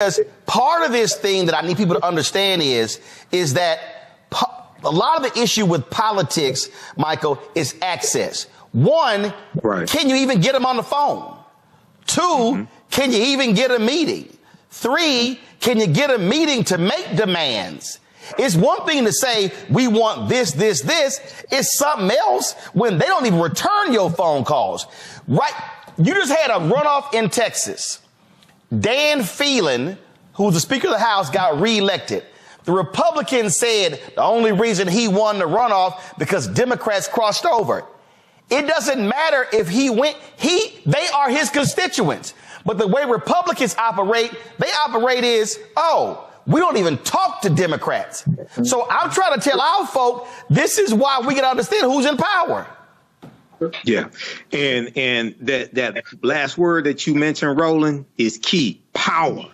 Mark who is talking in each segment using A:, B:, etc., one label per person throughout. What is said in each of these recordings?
A: Because part of this thing that I need people to understand is that a lot of the issue with politics, Michael, is access. One, can you even get them on the phone? Two, can you even get a meeting? Three, can you get a meeting to make demands? It's one thing to say, we want this, this, this. It's something else when they don't even return your phone calls. Right? You just had a runoff in Texas. Dan Phelan, who's the Speaker of the House, got reelected. The Republicans said the only reason he won the runoff because Democrats crossed over. It doesn't matter if he went, they are his constituents. But the way Republicans operate, they operate is, we don't even talk to Democrats. So I'm trying to tell our folk, this is why we can understand who's in power.
B: Yeah. And that last word that you mentioned, Roland, is key: power.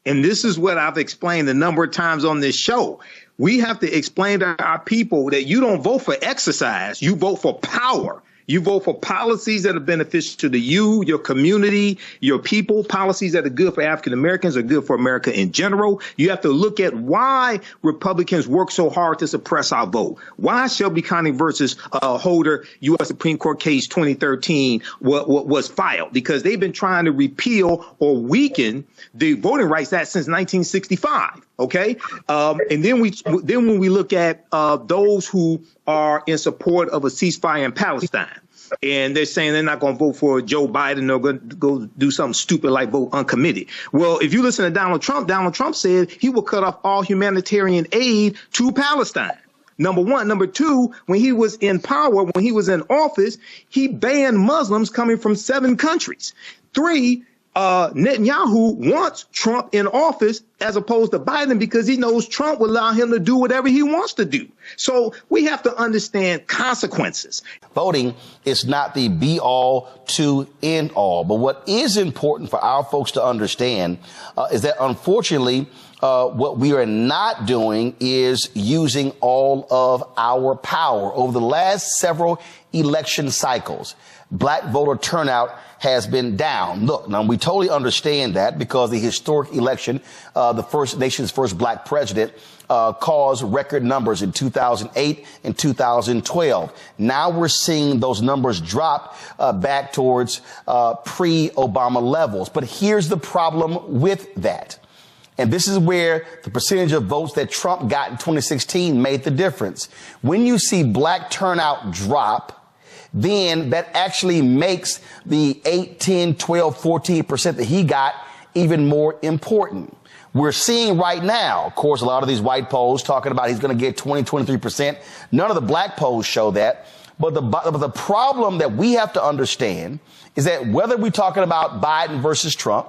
B: And this is what I've explained a number of times on this show. We have to explain to our people that you don't vote for exercise, you vote for power. You vote for policies that are beneficial to you, your community, your people, policies that are good for African Americans, are good for America in general. You have to look at why Republicans work so hard to suppress our vote. Why Shelby County versus Holder U.S. Supreme Court case 2013 was filed? Because they've been trying to repeal or weaken the Voting Rights Act since 1965. OK, and then when we look at those who are in support of a ceasefire in Palestine, and they're saying they're not going to vote for Joe Biden, they're going to go do something stupid like vote uncommitted. Well, if you listen to Donald Trump said he will cut off all humanitarian aid to Palestine. Number one. Number two, when he was in power, when he was in office, he banned Muslims coming from 7 countries. 3, Netanyahu wants Trump in office as opposed to Biden because he knows Trump will allow him to do whatever he wants to do. So we have to understand consequences.
A: Voting is not the be all to end all. But what is important for our folks to understand is that, unfortunately, what we are not doing is using all of our power. Over the last several election cycles, black voter turnout has been down. Look, now we totally understand that because the historic election, the nation's first black president, caused record numbers in 2008 and 2012. Now we're seeing those numbers drop back towards pre-Obama levels. But here's the problem with that. And this is where the percentage of votes that Trump got in 2016 made the difference. When you see black turnout drop, then that actually makes the 8, 10, 12, 14% that he got even more important. We're seeing right now, of course, a lot of these white polls talking about he's going to get 20, 23%. None of the black polls show that. But the problem that we have to understand is that whether we're talking about Biden versus Trump,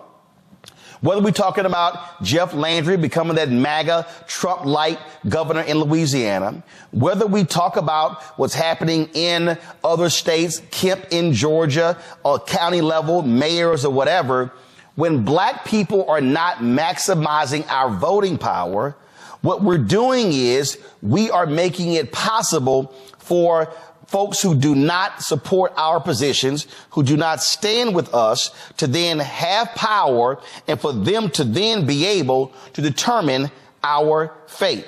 A: whether we're talking about Jeff Landry becoming that MAGA Trump-like governor in Louisiana, whether we talk about what's happening in other states, Kemp in Georgia, or county level, mayors or whatever, when black people are not maximizing our voting power, what we're doing is we are making it possible for folks who do not support our positions, who do not stand with us, to then have power and for them to then be able to determine our fate.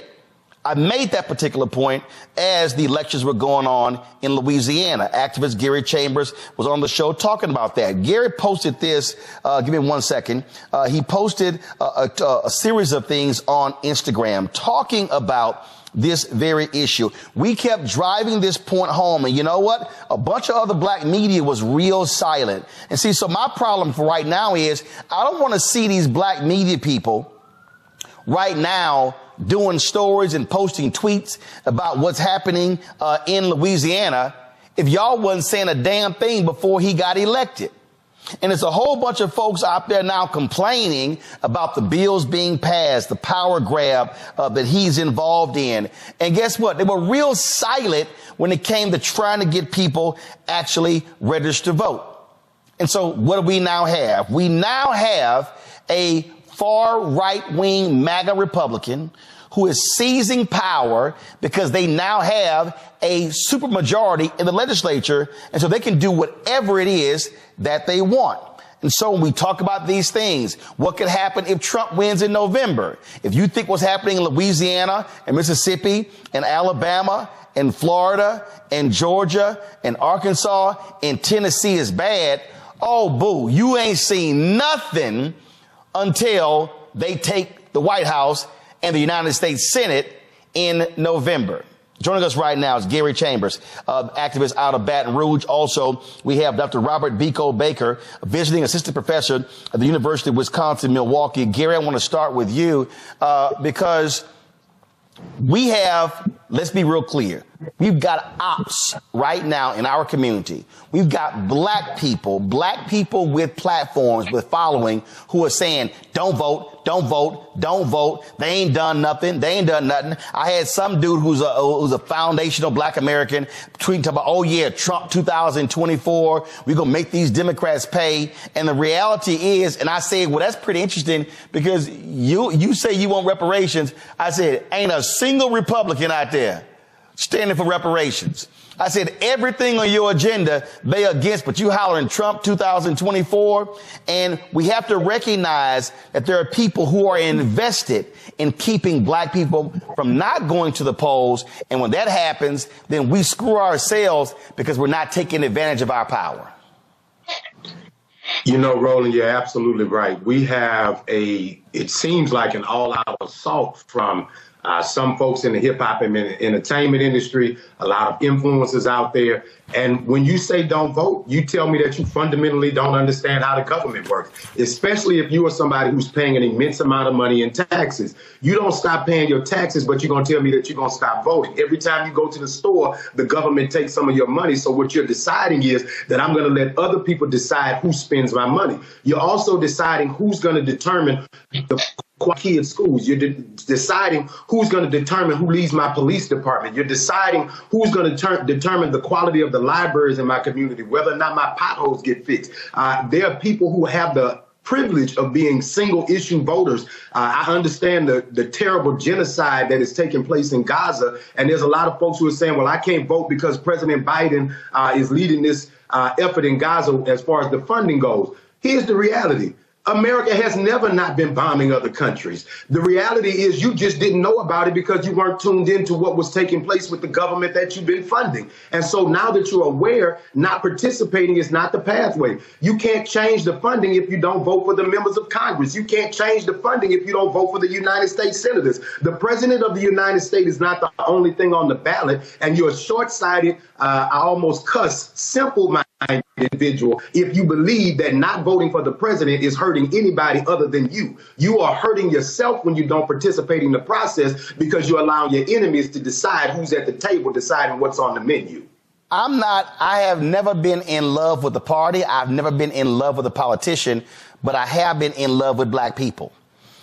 A: I made that particular point as the elections were going on in Louisiana. Activist Gary Chambers was on the show talking about that. Gary posted this. Give me 1 second. He posted a series of things on Instagram talking about this very issue. We kept driving this point home, and you know what? A bunch of other black media was real silent. And see, so my problem for right now is I don't want to see these black media people right now doing stories and posting tweets about what's happening in Louisiana if y'all wasn't saying a damn thing before he got elected. And it's a whole bunch of folks out there now complaining about the bills being passed, the power grab that he's involved in. And guess what? They were real silent when it came to trying to get people actually registered to vote. And so what do we now have? We now have a far right-wing MAGA Republican who is seizing power because they now have a supermajority in the legislature, and so they can do whatever it is that they want. And so when we talk about these things, what could happen if Trump wins in November? If you think what's happening in Louisiana and Mississippi and Alabama and Florida and Georgia and Arkansas and Tennessee is bad, oh, boo, you ain't seen nothing until they take the White House and the United States Senate in November. Joining us right now is Gary Chambers, activist out of Baton Rouge. Also, we have Dr. Robert Biko Baker, visiting assistant professor at the University of Wisconsin, Milwaukee. Gary, I want to start with you because we have, let's be real clear, we've got ops right now in our community. We've got black people with platforms, with following, who are saying, don't vote, don't vote, don't vote. They ain't done nothing. They ain't done nothing. I had some dude who's a foundational black American tweeting about, oh yeah, Trump 2024, we're going to make these Democrats pay. And the reality is, and I said, well, that's pretty interesting because you say you want reparations. I said, ain't a single Republican out there standing for reparations. I said, everything on your agenda, they against, but you hollering Trump 2024. And we have to recognize that there are people who are invested in keeping black people from not going to the polls. And when that happens, then we screw ourselves because we're not taking advantage of our power.
C: You know, Roland, you're absolutely right. We have it seems like an all-out assault from some folks in the hip hop and entertainment industry, a lot of influencers out there. And when you say don't vote, you tell me that you fundamentally don't understand how the government works, especially if you are somebody who's paying an immense amount of money in taxes. You don't stop paying your taxes, but you're going to tell me that you're going to stop voting. Every time you go to the store, the government takes some of your money. So what you're deciding is that I'm going to let other people decide who spends my money. You're also deciding who's going to determine the quality in schools. You're deciding who's going to determine who leads my police department. You're deciding who's going to determine the quality of the libraries in my community, whether or not my potholes get fixed. There are people who have the privilege of being single issue voters. I understand the terrible genocide that is taking place in Gaza. And there's a lot of folks who are saying, well, I can't vote because President Biden is leading this effort in Gaza as far as the funding goes. Here's the reality. America has never not been bombing other countries. The reality is you just didn't know about it because you weren't tuned into what was taking place with the government that you've been funding. And so now that you're aware, not participating is not the pathway. You can't change the funding if you don't vote for the members of Congress. You can't change the funding if you don't vote for the United States senators. The president of the United States is not the only thing on the ballot. And you're short-sighted, I almost cuss, simple-minded individual if you believe that not voting for the president is hurting anybody other than you. You are hurting yourself when you don't participate in the process because you're allowing your enemies to decide who's at the table, deciding what's on the menu.
A: I have never been in love with the party. I've never been in love with a politician, but I have been in love with black people.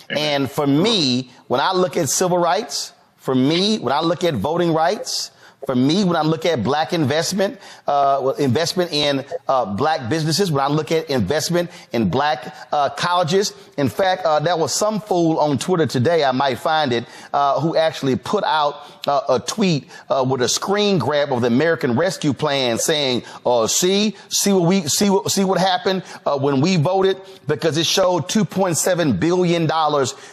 A: And for me, when I look at civil rights, for me, when I look at voting rights, for me, when I look at black investment in black businesses, when I look at investment in black colleges, in fact, there was some fool on Twitter today, I might find it, who actually put out a tweet with a screen grab of the American Rescue Plan saying, see what happened when we voted, because it showed $2.7 billion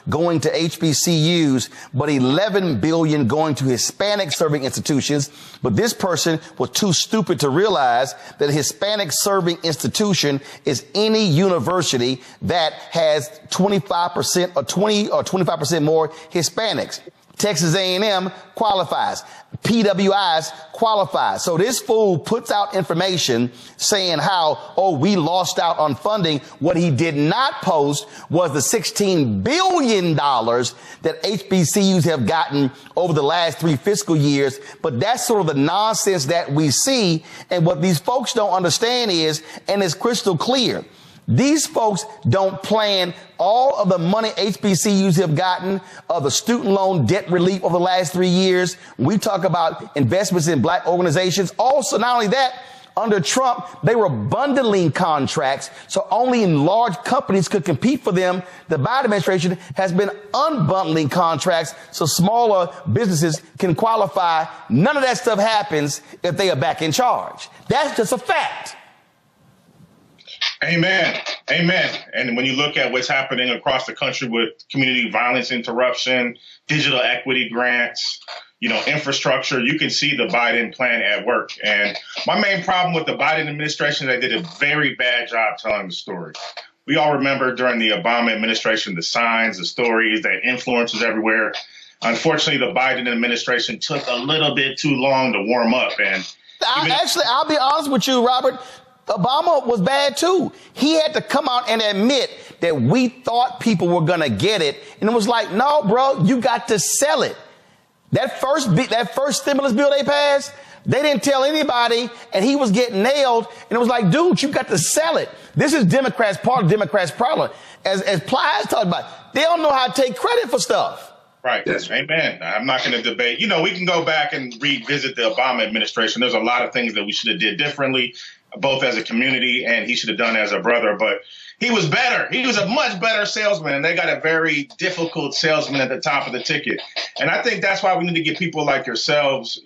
A: going to HBCUs, but $11 billion going to Hispanic serving institutions. But this person was too stupid to realize that a Hispanic serving institution is any university that has 25% or 20 or 25% more Hispanics. Texas A&M qualifies. PWIs qualify. So this fool puts out information saying how, oh, we lost out on funding. What he did not post was the $16 billion that HBCUs have gotten over the last 3 fiscal years. But that's sort of the nonsense that we see. And what these folks don't understand is, and it's crystal clear, these folks don't plan all of the money HBCUs have gotten, the student loan debt relief over the last 3 years. We talk about investments in black organizations. Also, not only that, under Trump, they were bundling contracts, so only large companies could compete for them. The Biden administration has been unbundling contracts so smaller businesses can qualify. None of that stuff happens if they are back in charge. That's just a fact.
D: Amen. Amen. And when you look at what's happening across the country with community violence interruption, digital equity grants, infrastructure, you can see the Biden plan at work. And my main problem with the Biden administration is they did a very bad job telling the story. We all remember during the Obama administration, the signs, the stories, that influencers everywhere. Unfortunately, the Biden administration took a little bit too long to warm up. And
A: I'll be honest with you, Robert. Obama was bad too. He had to come out and admit that we thought people were going to get it. And it was like, no, bro, you got to sell it. That first stimulus bill they passed, they didn't tell anybody, and he was getting nailed. And it was like, dude, you got to sell it. This is Democrats' part of Democrats' problem. As Plies talked about, they don't know how to take credit for stuff.
D: Right. Yes. Amen. I'm not going to debate. We can go back and revisit the Obama administration. There's a lot of things that we should have did differently, both as a community and he should have done as a brother. But he was better. He was a much better salesman. And they got a very difficult salesman at the top of the ticket. And I think that's why we need to get people like yourselves,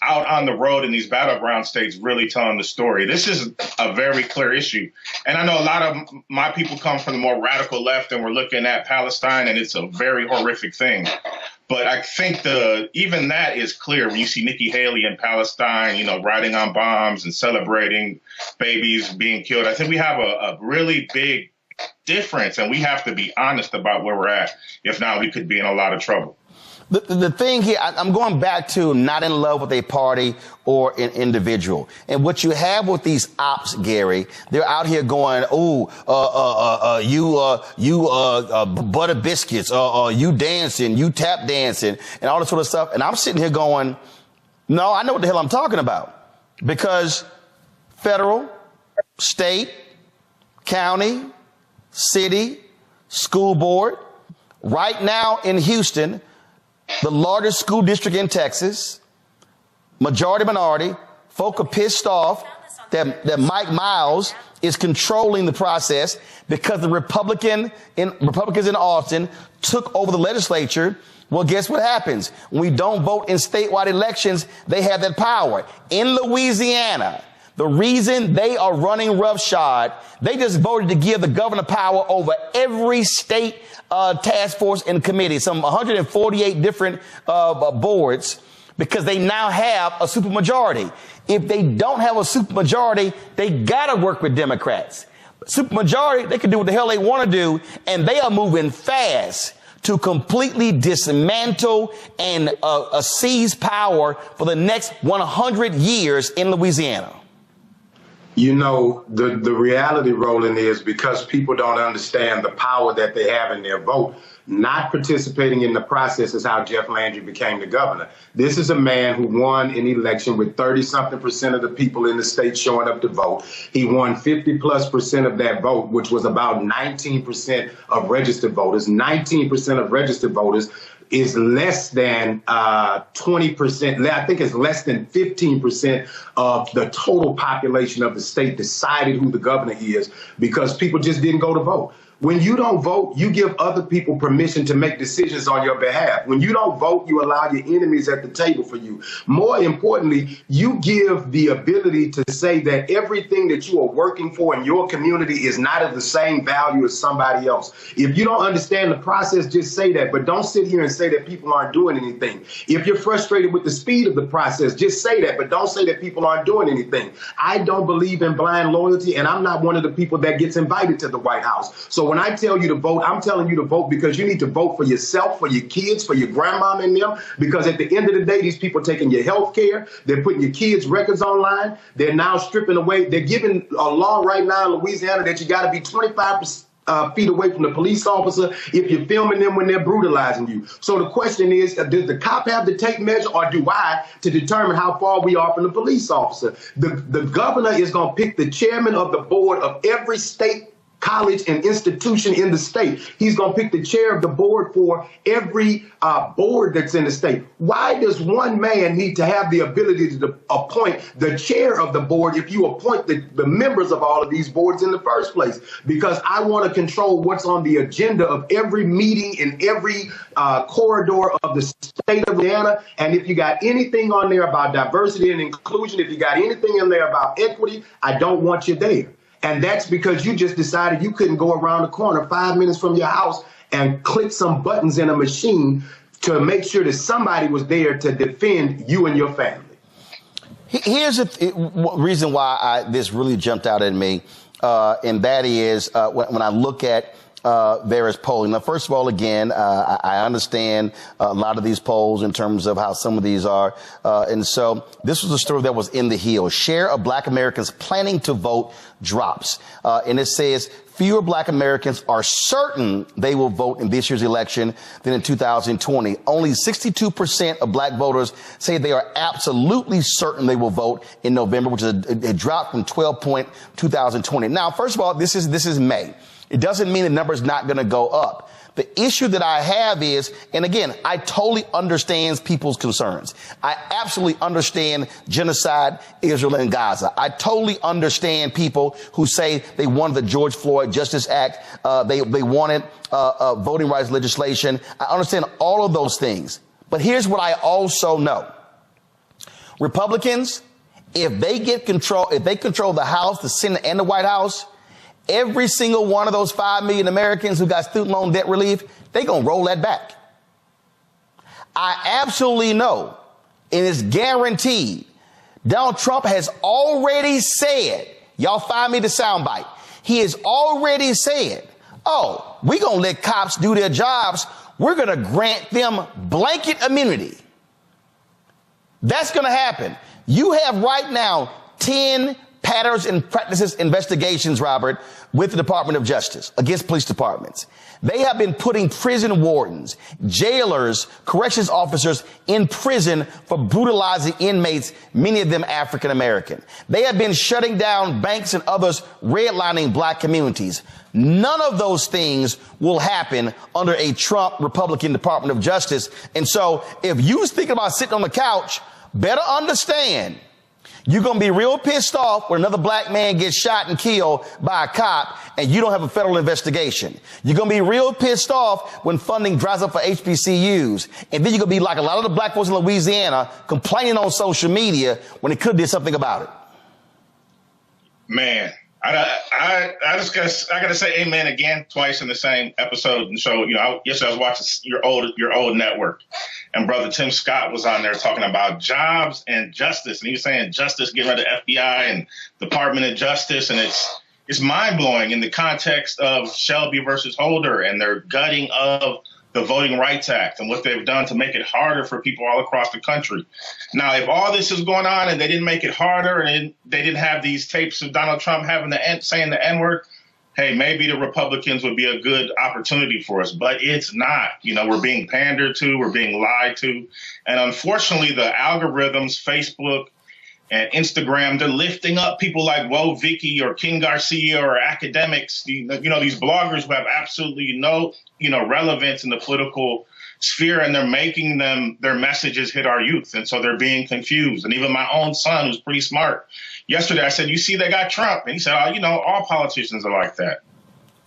D: out on the road in these battleground states really telling the story. This is a very clear issue. And I know a lot of my people come from the more radical left and we're looking at Palestine and it's a very horrific thing. But I think even that is clear when you see Nikki Haley in Palestine, riding on bombs and celebrating babies being killed. I think we have a really big difference and we have to be honest about where we're at. If not, we could be in a lot of trouble.
A: The thing here, I'm going back to not in love with a party or an individual. And what you have with these ops, Gary, they're out here going, butter biscuits, you dancing, you tap dancing, and all this sort of stuff. And I'm sitting here going, no, I know what the hell I'm talking about. Because federal, state, county, city, school board, right now in Houston, the largest school district in Texas, majority minority, folk are pissed off that Mike Miles is controlling the process because the Republicans in Austin took over the legislature. Well, guess what happens? When we don't vote in statewide elections, they have that power. In Louisiana, the reason they are running roughshod, they just voted to give the governor power over every state task force and committee, some 148 different boards, because they now have a supermajority. If they don't have a supermajority, they got to work with Democrats. Supermajority, they can do what the hell they want to do, and they are moving fast to completely dismantle and seize power for the next 100 years in Louisiana.
C: The reality, Roland, is because people don't understand the power that they have in their vote, not participating in the process is how Jeff Landry became the governor. This is a man who won an election with 30-something% of the people in the state showing up to vote. He won 50+% of that vote, which was about 19% of registered voters. 19% of registered voters is less than 20%. I think it's less than 15% of the total population of the state decided who the governor is because people just didn't go to vote. When you don't vote, you give other people permission to make decisions on your behalf. When you don't vote, you allow your enemies at the table for you. More importantly, you give the ability to say that everything that you are working for in your community is not of the same value as somebody else. If you don't understand the process, just say that. But don't sit here and say that people aren't doing anything. If you're frustrated with the speed of the process, just say that. But don't say that people aren't doing anything. I don't believe in blind loyalty, and I'm not one of the people that gets invited to the White House. So when I tell you to vote, I'm telling you to vote because you need to vote for yourself, for your kids, for your grandmama and them, because at the end of the day, these people are taking your health care. They're putting your kids' records online. They're now stripping away. They're giving a law right now in Louisiana that you got to be 25 feet away from the police officer if you're filming them when they're brutalizing you. So the question is, does the cop have to take measure, or do I, to determine how far we are from the police officer? The governor is going to pick the chairman of the board of every state college and institution in the state. He's going to pick the chair of the board for every board that's in the state. Why does one man need to have the ability to appoint the chair of the board if you appoint the members of all of these boards in the first place? Because I want to control what's on the agenda of every meeting in every corridor of the state of Louisiana. And if you got anything on there about diversity and inclusion, if you got anything in there about equity, I don't want you there. And that's because you just decided you couldn't go around the corner 5 minutes from your house and click some buttons in a machine to make sure that somebody was there to defend you and your family.
A: Here's the reason why this really jumped out at me, and that is when I look at various polling. Now, first of all, again, I understand a lot of these polls in terms of how some of these are. And so this was a story that was in the Hill. Share of Black Americans planning to vote drops. And it says fewer Black Americans are certain they will vote in this year's election than in 2020. Only 62% of Black voters say they are absolutely certain they will vote in November, which is a drop from 2020. Now, first of all, this is May. It doesn't mean the number's not going to go up. The issue that I have is, and again, I totally understand people's concerns. I absolutely understand genocide, Israel and Gaza. I totally understand people who say they wanted the George Floyd Justice Act. They wanted voting rights legislation. I understand all of those things. But here's what I also know. Republicans, if they control the House, the Senate, and the White House, every single one of those 5 million Americans who got student loan debt relief, they're going to roll that back. I absolutely know, and it's guaranteed, Donald Trump has already said, y'all find me the soundbite, he has already said, oh, we're going to let cops do their jobs. We're going to grant them blanket immunity. That's going to happen. You have right now 10 patterns and practices investigations, Robert, with the Department of Justice against police departments. They have been putting prison wardens, jailers, corrections officers in prison for brutalizing inmates, many of them African American. They have been shutting down banks and others, redlining Black communities. None of those things will happen under a Trump Republican Department of Justice. And so if you was thinking about sitting on the couch, better understand you're going to be real pissed off when another Black man gets shot and killed by a cop and you don't have a federal investigation. You're going to be real pissed off when funding dries up for HBCUs. And then you're going to be like a lot of the Black folks in Louisiana complaining on social media when they could have did something about it.
D: Man, I gotta say amen again twice in the same episode. And so, yesterday I was watching your old network, and Brother Tim Scott was on there talking about jobs and justice, and he was saying justice, getting rid of the FBI and Department of Justice, and it's mind blowing in the context of Shelby versus Holder and their gutting of the Voting Rights Act and what they've done to make it harder for people all across the country. Now, if all this is going on and they didn't make it harder and they didn't have these tapes of Donald Trump saying the N-word, hey, maybe the Republicans would be a good opportunity for us, but it's not. We're being pandered to, we're being lied to. And unfortunately, the algorithms, Facebook and Instagram, they're lifting up people like Woe Vicky or King Garcia or academics, these bloggers who have absolutely no, relevance in the political sphere, and they're making their messages hit our youth. And so they're being confused. And even my own son, who's pretty smart, yesterday I said, you see, they got Trump. And he said, all politicians are like that.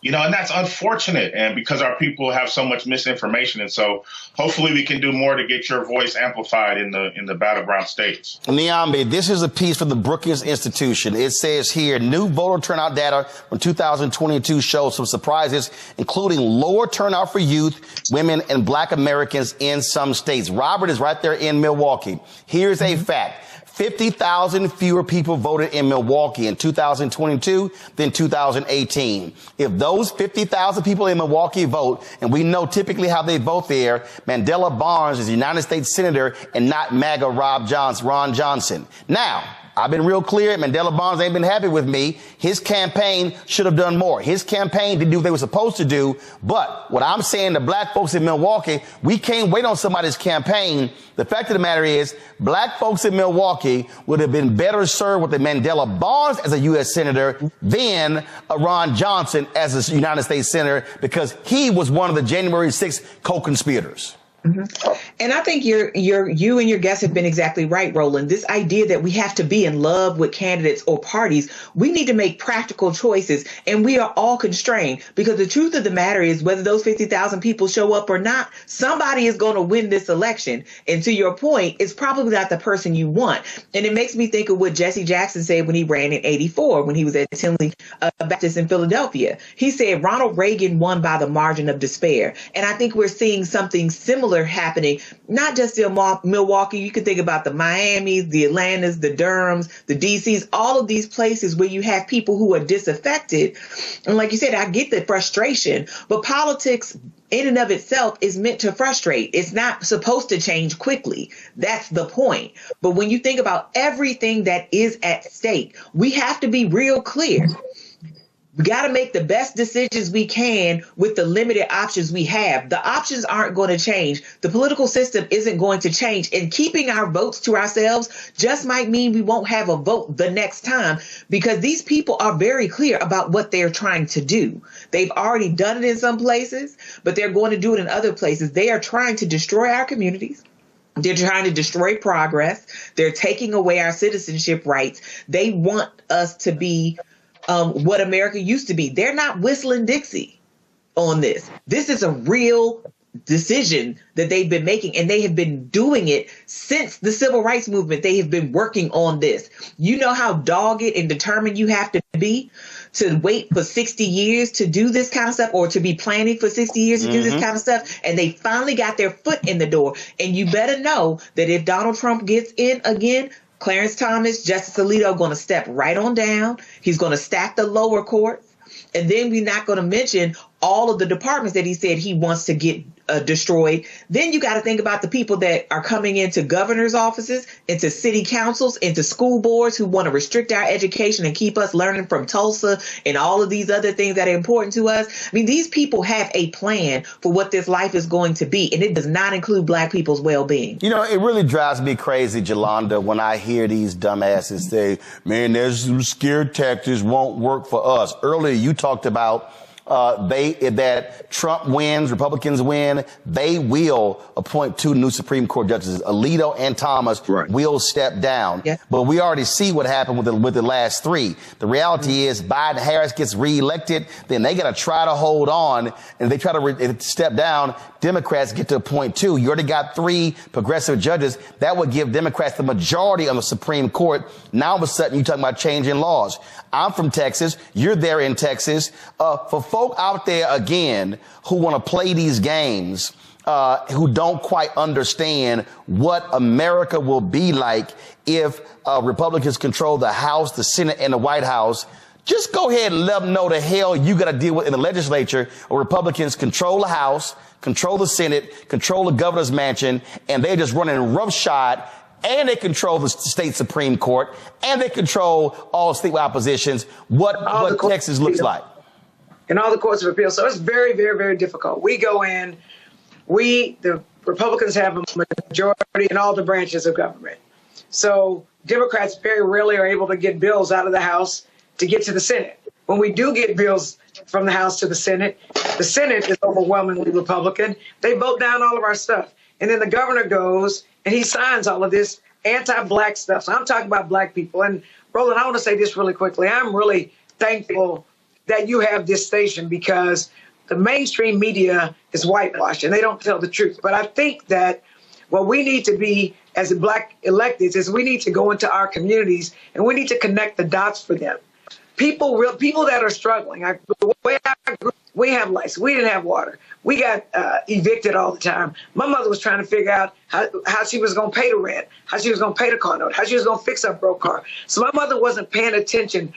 D: And that's unfortunate, and because our people have so much misinformation. And so hopefully we can do more to get your voice amplified in the battleground states.
A: Niambe, this is a piece from the Brookings Institution. It says here, new voter turnout data from 2022 shows some surprises, including lower turnout for youth, women, and Black Americans in some states. Robert is right there in Milwaukee. Here's a fact. 50,000 fewer people voted in Milwaukee in 2022 than 2018. If those 50,000 people in Milwaukee vote, and we know typically how they vote there, Mandela Barnes is a United States Senator and not MAGA Ron Johnson. Now, I've been real clear. Mandela Barnes ain't been happy with me. His campaign should have done more. His campaign didn't do what they were supposed to do. But what I'm saying to Black folks in Milwaukee, we can't wait on somebody's campaign. The fact of the matter is, Black folks in Milwaukee would have been better served with a Mandela Barnes as a U.S. Senator than a Ron Johnson as a United States Senator, because he was one of the January 6th co-conspirators.
E: Mm-hmm. And I think you and your guests have been exactly right, Roland. This idea that we have to be in love with candidates or parties, we need to make practical choices, and we are all constrained because the truth of the matter is whether those 50,000 people show up or not, somebody is going to win this election. And to your point, it's probably not the person you want. And it makes me think of what Jesse Jackson said when he ran in '84, when he was at Tinley Baptist in Philadelphia. He said Ronald Reagan won by the margin of despair. And I think we're seeing something similar happening, not just in Milwaukee. You can think about the Miamis, the Atlantas, the Durhams, the DCs, all of these places where you have people who are disaffected. And like you said, I get the frustration, but politics in and of itself is meant to frustrate. It's not supposed to change quickly. That's the point. But when you think about everything that is at stake, we have to be real clear. We got to make the best decisions we can with the limited options we have. The options aren't going to change. The political system isn't going to change. And keeping our votes to ourselves just might mean we won't have a vote the next time, because these people are very clear about what they're trying to do. They've already done it in some places, but they're going to do it in other places. They are trying to destroy our communities. They're trying to destroy progress. They're taking away our citizenship rights. They want us to be what America used to be. They're not whistling Dixie on this. This is a real decision that they've been making, and they have been doing it since the civil rights movement. They have been working on this. You know how dogged and determined you have to be to wait for 60 years to do this kind of stuff, or to be planning for 60 years to do this kind of stuff. And they finally got their foot in the door. And you better know that if Donald Trump gets in again, Clarence Thomas, Justice Alito going to step right on down. He's going to stack the lower courts. And then we're not going to mention all of the departments that he said he wants to get destroyed. Then you got to think about the people that are coming into governor's offices, into city councils, into school boards who want to restrict our education and keep us learning from Tulsa and all of these other things that are important to us. I mean, these people have a plan for what this life is going to be, and it does not include Black people's well-being.
A: You know, it really drives me crazy, Jolanda, when I hear these dumbasses say, man, there's some scared tactics won't work for us. Earlier, you talked about that Trump wins, Republicans win, they will appoint 2 new Supreme Court justices. Alito and Thomas will step down. Yeah. But we already see what happened with the last 3. The reality is Biden-Harris gets reelected, then they got to try to hold on, and they try to step down. Democrats get to appoint 2. You already got 3 progressive judges. That would give Democrats the majority on the Supreme Court. Now, all of a sudden, you're talking about changing laws. I'm from Texas. You're there in Texas. For folk out there, again, who want to play these games, who don't quite understand what America will be like if Republicans control the House, the Senate, and the White House, just go ahead and let them know the hell you got to deal with in the legislature, where Republicans control the House, control the Senate, control the governor's mansion, and they're just running roughshod. And they control the state Supreme Court, and they control all statewide oppositions. What Texas looks like.
F: And all the courts of appeal. So it's very, very, very difficult. We go in, the Republicans have a majority in all the branches of government. So Democrats very rarely are able to get bills out of the House to get to the Senate. When we do get bills from the House to the Senate is overwhelmingly Republican. They vote down all of our stuff. And then the governor goes and he signs all of this anti-Black stuff. So I'm talking about Black people. And Roland, I want to say this really quickly. I'm really thankful that you have this station, because the mainstream media is whitewashed and they don't tell the truth. But I think that what we need to be as Black electeds is we need to go into our communities and we need to connect the dots for them. People that are struggling. We have lights. We didn't have water. We got evicted all the time. My mother was trying to figure out how she was going to pay the rent, how she was going to pay the car note, how she was going to fix her broke car. So my mother wasn't paying attention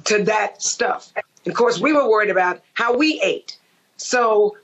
F: to that stuff. And of course, we were worried about how we ate. So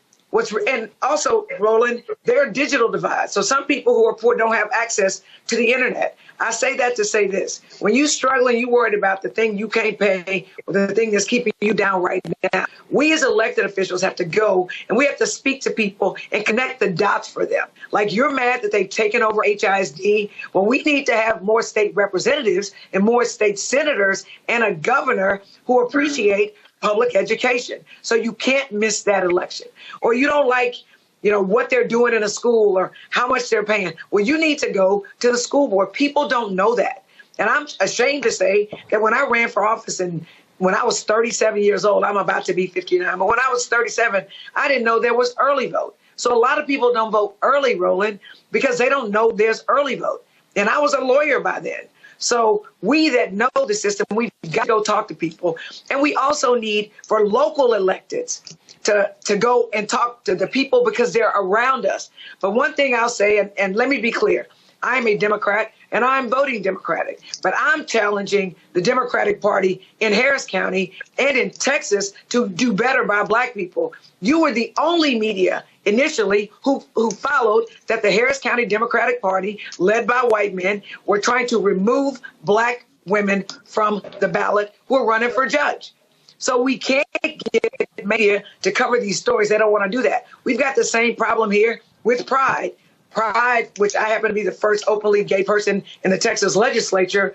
F: and also, Roland, there are digital divides. So some people who are poor don't have access to the internet. I say that to say this. When you're struggling, you're worried about the thing you can't pay or the thing that's keeping you down right now. We as elected officials have to go and we have to speak to people and connect the dots for them. Like, you're mad that they've taken over HISD. Well, we need to have more state representatives and more state senators and a governor who appreciate public education. So you can't miss that election. Or you don't like what they're doing in a school or how much they're paying. Well, you need to go to the school board. People don't know that. And I'm ashamed to say that when I ran for office and when I was 37 years old, I'm about to be 59, but when I was 37, I didn't know there was early vote. So a lot of people don't vote early, Roland, because they don't know there's early vote. And I was a lawyer by then. So we that know the system, we've got to go talk to people. And we also need for local electeds to go and talk to the people because they're around us. But one thing I'll say, and let me be clear, I'm a Democrat and I'm voting Democratic, but I'm challenging the Democratic Party in Harris County and in Texas to do better by Black people. You were the only media initially who followed that the Harris County Democratic Party, led by white men, were trying to remove Black women from the ballot who are running for judge. So we can't get media to cover these stories. They don't want to do that. We've got the same problem here with Pride. Pride, which I happen to be the first openly gay person in the Texas legislature,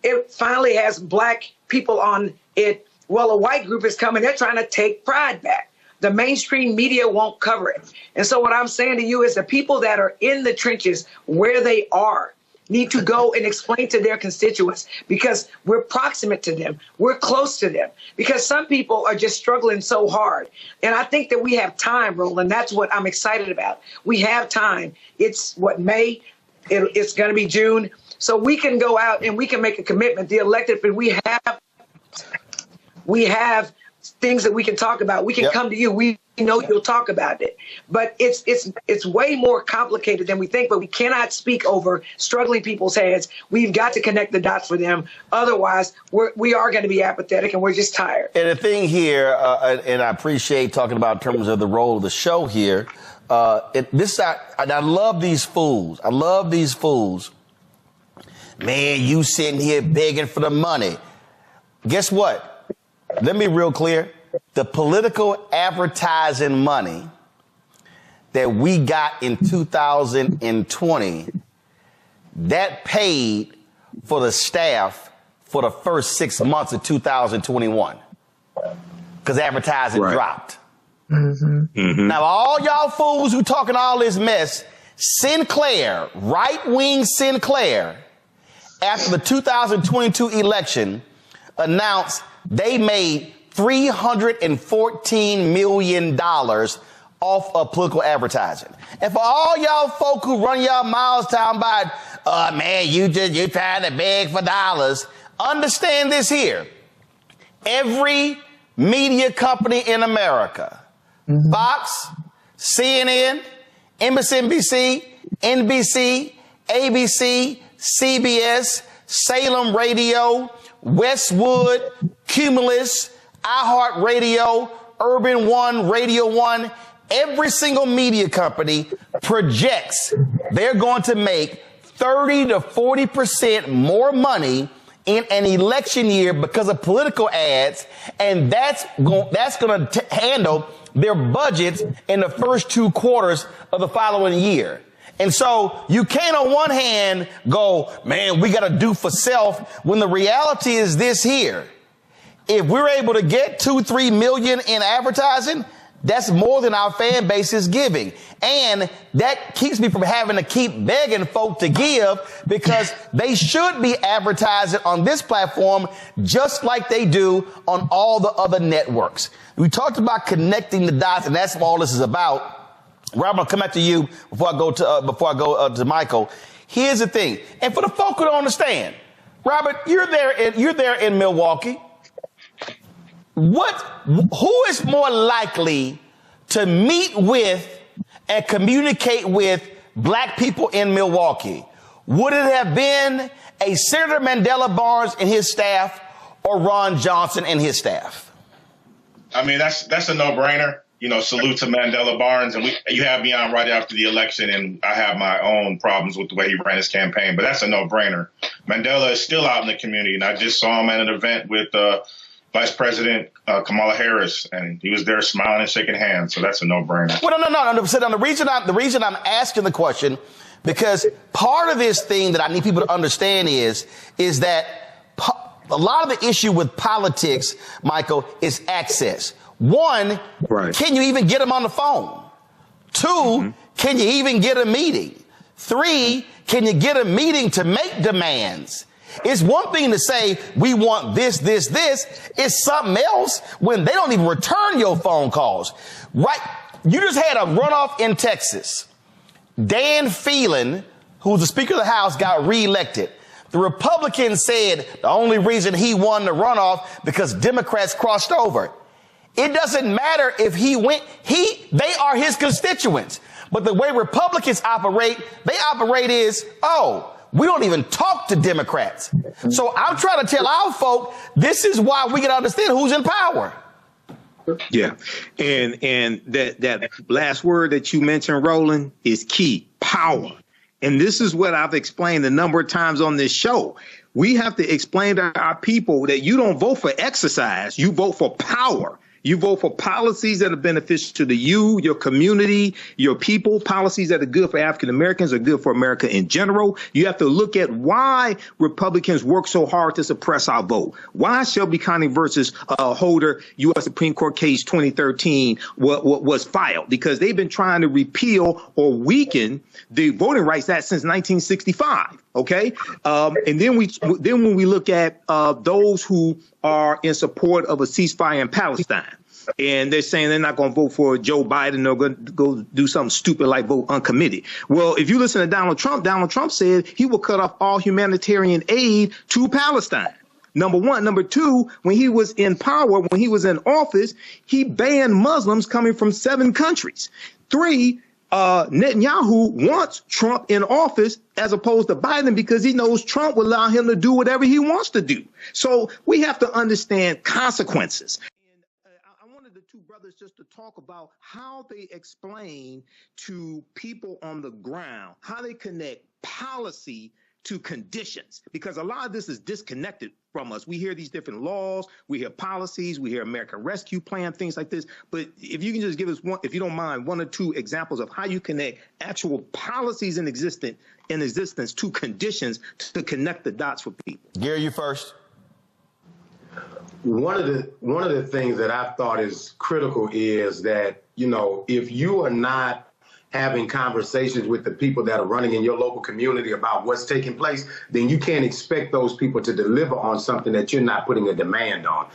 F: it finally has Black people on it. Well, a white group is coming. They're trying to take Pride back. The mainstream media won't cover it. And so what I'm saying to you is the people that are in the trenches where they are need to go and explain to their constituents because we're proximate to them. We're close to them because some people are just struggling so hard. And I think that we have time, Roland. That's what I'm excited about. We have time. It's May. It's going to be June. So we can go out and we can make a commitment. The elected, but we have things that we can talk about. We can come to you. We know you'll talk about it. But it's way more complicated than we think, but we cannot speak over struggling people's heads. We've got to connect the dots for them. Otherwise, we are going to be apathetic and we're just tired.
A: And the thing here, and I appreciate talking about in terms of the role of the show here, I love these fools. I love these fools. Man, you sitting here begging for the money. Guess what? Let me be real clear. The political advertising money that we got in 2020, that paid for the staff for the first 6 months of 2021 because advertising dropped. Mm-hmm. Mm-hmm. Now, all y'all fools who talking all this mess, Sinclair, right-wing Sinclair, after the 2022 election, announced they made $314 million off of political advertising. And for all y'all folk who run y'all miles talking about, man, you trying to beg for dollars, understand this here. Every media company in America, Fox, CNN, MSNBC, NBC, ABC, CBS, Salem Radio, Westwood, Cumulus, iHeartRadio, Urban One, Radio One, every single media company projects they're going to make 30 to 40% more money in an election year because of political ads, and that's going to handle their budgets in the first 2 quarters of the following year. And so you can't on one hand go, man, we got to do for self, when the reality is this here. If we're able to get 2-3 million in advertising, that's more than our fan base is giving. And that keeps me from having to keep begging folk to give because they should be advertising on this platform just like they do on all the other networks. We talked about connecting the dots, and that's what all this is about. Robert, I'll come back to you before I go to Michael. Here's the thing. And for the folk who don't understand, Robert, you're there in Milwaukee. Who is more likely to meet with and communicate with Black people in Milwaukee? Would it have been a Senator Mandela Barnes and his staff or Ron Johnson and his staff?
D: I mean, that's a no-brainer. You know, salute to Mandela Barnes. And you had me on right after the election, and I have my own problems with the way he ran his campaign. But that's a no-brainer. Mandela is still out in the community, and I just saw him at an event with Vice President Kamala Harris, and he was there smiling and shaking hands. So that's a no-brainer.
A: Well, no. The reason I'm asking the question, because part of this thing that I need people to understand is that a lot of the issue with politics, Michael, is access. One, Can you even get them on the phone? 2, can you even get a meeting? 3, can you get a meeting to make demands? It's one thing to say, we want this, this, this. It's something else when they don't even return your phone calls. Right? You just had a runoff in Texas. Dan Phelan, who's the Speaker of the House, got reelected. The Republicans said the only reason he won the runoff because Democrats crossed over. It doesn't matter if he went, they are his constituents. But the way Republicans operate, is, we don't even talk to Democrats. So I'm trying to tell our folk, this is why we can understand who's in power.
B: Yeah. And that last word that you mentioned, Roland, is key: power. And this is what I've explained a number of times on this show. We have to explain to our people that you don't vote for exercise, you vote for power. You vote for policies that are beneficial to you, your community, your people, policies that are good for African Americans, are good for America in general. You have to look at why Republicans work so hard to suppress our vote. Why Shelby County versus Holder U.S. Supreme Court case 2013 was filed? Because they've been trying to repeal or weaken the voting rights act since 1965. OK, and then when we look at those who are in support of a ceasefire in Palestine, and they're saying they're not going to vote for Joe Biden, they're going to go do something stupid like vote uncommitted. Well, if you listen to Donald Trump said he will cut off all humanitarian aid to Palestine. Number one. Number two, when he was in power, when he was in office, he banned Muslims coming from 7 countries. 3, Netanyahu wants Trump in office as opposed to Biden because he knows Trump will allow him to do whatever he wants to do. So we have to understand consequences. And I wanted the 2 brothers just to talk about how they explain to people on the ground, how they connect policy to conditions, because a lot of this is disconnected from us. We hear these different laws, we hear policies, we hear American Rescue Plan, things like this. But if you can just give us one, if you don't mind, 1 or 2 examples of how you connect actual policies in existence to conditions to connect the dots for people.
A: Gary, you first.
C: One of the things that I thought is critical is that, if you are not having conversations with the people that are running in your local community about what's taking place, then you can't expect those people to deliver on something that you're not putting a demand on.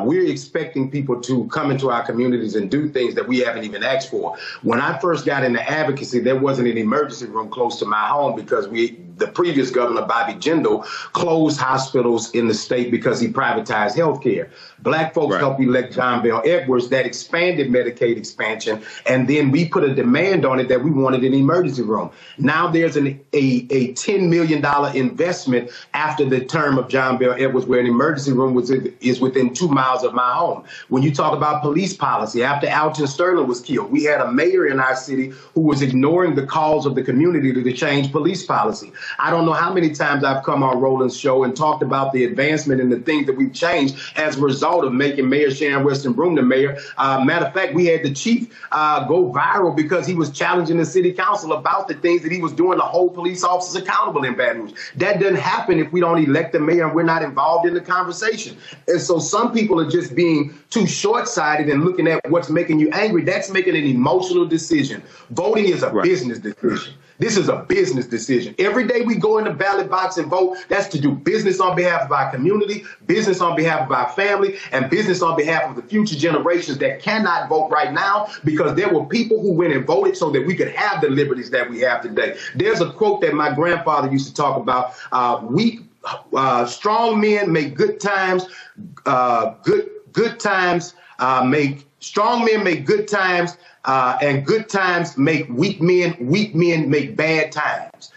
C: We're expecting people to come into our communities and do things that we haven't even asked for. When I first got into advocacy, there wasn't an emergency room close to my home because the previous governor, Bobby Jindal, closed hospitals in the state because he privatized health care. Black folks helped elect John Bell Edwards that expanded Medicaid expansion, and then we put a demand on it that we wanted an emergency room. Now there's a $10 million investment after the term of John Bell Edwards where an emergency room is within 2 miles of my home. When you talk about police policy, after Alton Sterling was killed, we had a mayor in our city who was ignoring the calls of the community to change police policy. I don't know how many times I've come on Roland's show and talked about the advancement and the things that we've changed as a result of making Mayor Sharon Weston Broome the mayor. Matter of fact, we had the chief go viral because he was challenging the city council about the things that he was doing to hold police officers accountable in Baton Rouge. That doesn't happen if we don't elect the mayor and we're not involved in the conversation. And so some people are just being too short-sighted and looking at what's making you angry. That's making an emotional decision. Voting is a business decision. This is a business decision. Every day we go in the ballot box and vote, that's to do business on behalf of our community, business on behalf of our family, and business on behalf of the future generations that cannot vote right now because there were people who went and voted so that we could have the liberties that we have today. There's a quote that my grandfather used to talk about, strong men make good times, strong men make good times, and good times make weak men make bad times.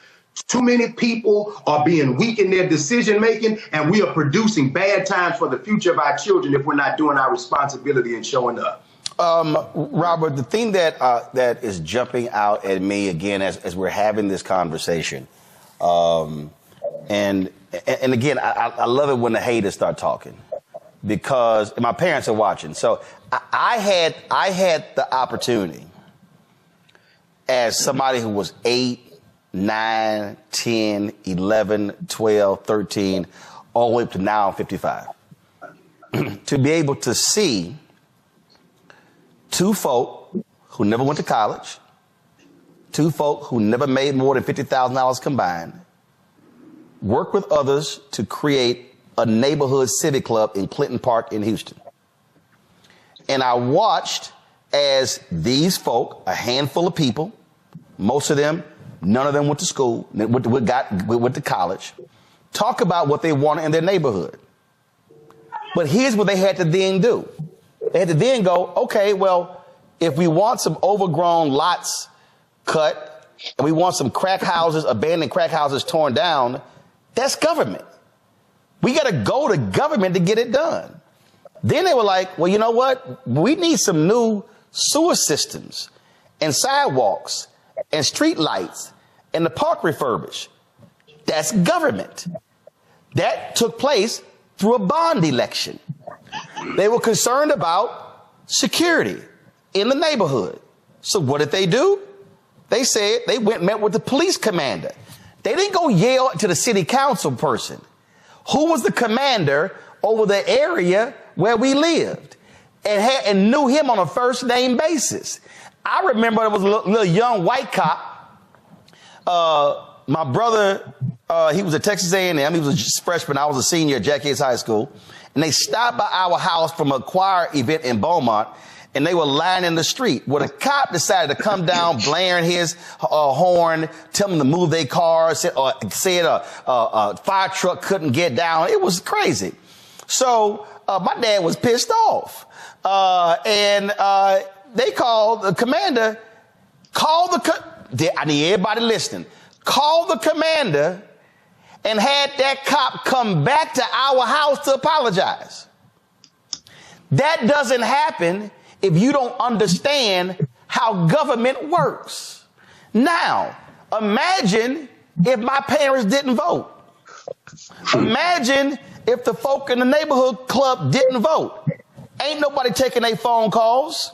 C: Too many people are being weak in their decision making, and we are producing bad times for the future of our children if we're not doing our responsibility and showing up.
A: Robert, the thing that is jumping out at me again as we're having this conversation, and again, I love it when the haters start talking. Because my parents are watching. So I had the opportunity as somebody who was 8, 9, 10, 11, 12, 13, all the way up to now I'm 55, to be able to see 2 folk who never went to college, two folk who never made more than $50,000 combined, worked with others to create a neighborhood civic club in Clinton Park in Houston. And I watched as these folk, a handful of people, most of them, none of them went to school, went to college, talk about what they wanted in their neighborhood. But here's what they had to then do. They had to then go, okay, well, if we want some overgrown lots cut and we want some crack houses, abandoned crack houses torn down, that's government. We got to go to government to get it done. Then they were like, well, you know what? We need some new sewer systems and sidewalks and street lights and the park refurbished. That's government. That took place through a bond election. They were concerned about security in the neighborhood. So what did they do? They said they went and met with the police commander. They didn't go yell to the city council person. Who was the commander over the area where we lived and knew him on a first name basis? I remember there was a little young white cop. My brother, he was at Texas A&M. He was a freshman. I was a senior at Jack Yates High School. And they stopped by our house from a choir event in Beaumont, and they were lining the street. Well, the cop decided to come down, blaring his horn, tell them to move their cars, said a fire truck couldn't get down. It was crazy. So my dad was pissed off. And they called the commander, I need everybody listening, called the commander and had that cop come back to our house to apologize. That doesn't happen if you don't understand how government works. Now, imagine if my parents didn't vote. Imagine if the folk in the neighborhood club didn't vote. Ain't nobody taking their phone calls.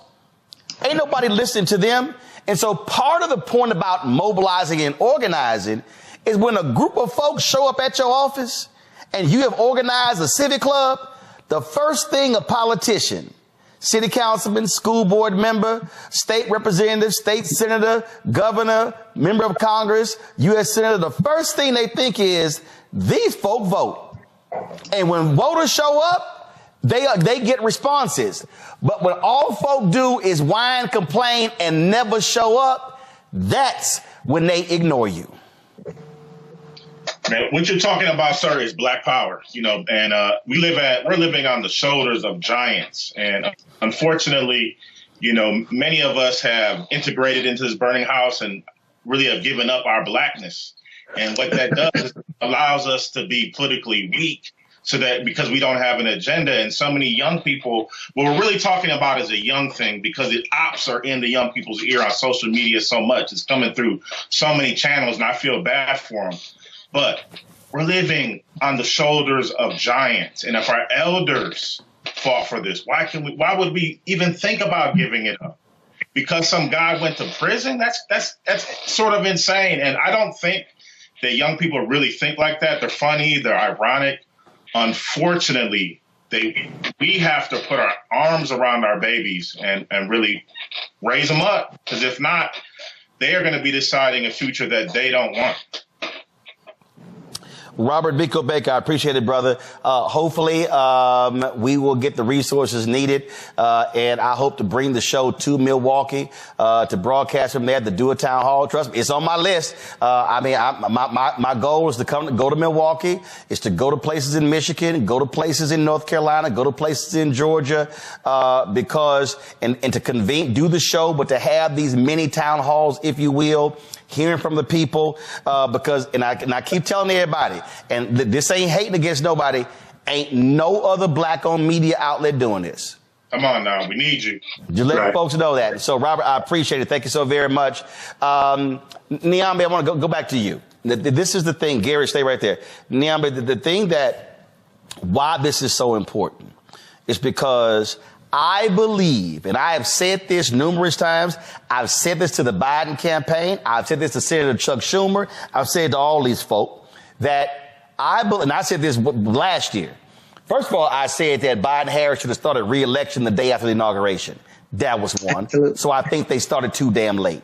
A: Ain't nobody listening to them. And so part of the point about mobilizing and organizing is when a group of folks show up at your office and you have organized a civic club, the first thing a politician, city councilman, school board member, state representative, state senator, governor, member of Congress, U.S. senator, the first thing they think is these folk vote. And when voters show up, they get responses. But when all folk do is whine, complain, and never show up, that's when they ignore you.
D: Man, what you're talking about, sir, is Black power, and we're living on the shoulders of giants. And unfortunately, many of us have integrated into this burning house and really have given up our Blackness. And what that does is allows us to be politically weak, so that because we don't have an agenda. And so many young people, what we're really talking about is a young thing, because the ops are in the young people's ear on social media so much. It's coming through so many channels, and I feel bad for them. But we're living on the shoulders of giants. And if our elders fought for this, why would we even think about giving it up? Because some guy went to prison? That's sort of insane. And I don't think that young people really think like that. They're funny, they're ironic. Unfortunately, we have to put our arms around our babies and really raise them up. Because if not, they are going to be deciding a future that they don't want.
A: Robert Biko Baker, I appreciate it, brother. Hopefully, we will get the resources needed. And I hope to bring the show to Milwaukee, to broadcast from there, to do a town hall. Trust me, it's on my list. My goal is to go to Milwaukee, is to go to places in Michigan, go to places in North Carolina, go to places in Georgia, because to do the show, but to have these mini town halls, if you will, hearing from the people, because I keep telling everybody, and this ain't hating against nobody, ain't no other Black-owned media outlet doing this.
D: Come on now, we need you.
A: Just let folks know that. So, Robert, I appreciate it. Thank you so very much. Niambe, I want to go back to you. This is the thing. Gary, stay right there. Niambe, the thing why this is so important is because I believe, and I have said this numerous times, I've said this to the Biden campaign, I've said this to Senator Chuck Schumer, I've said to all these folk, that I believe, and I said this last year. First of all, I said that Biden-Harris should have started re-election the day after the inauguration. That was one. Absolutely. So I think they started too damn late.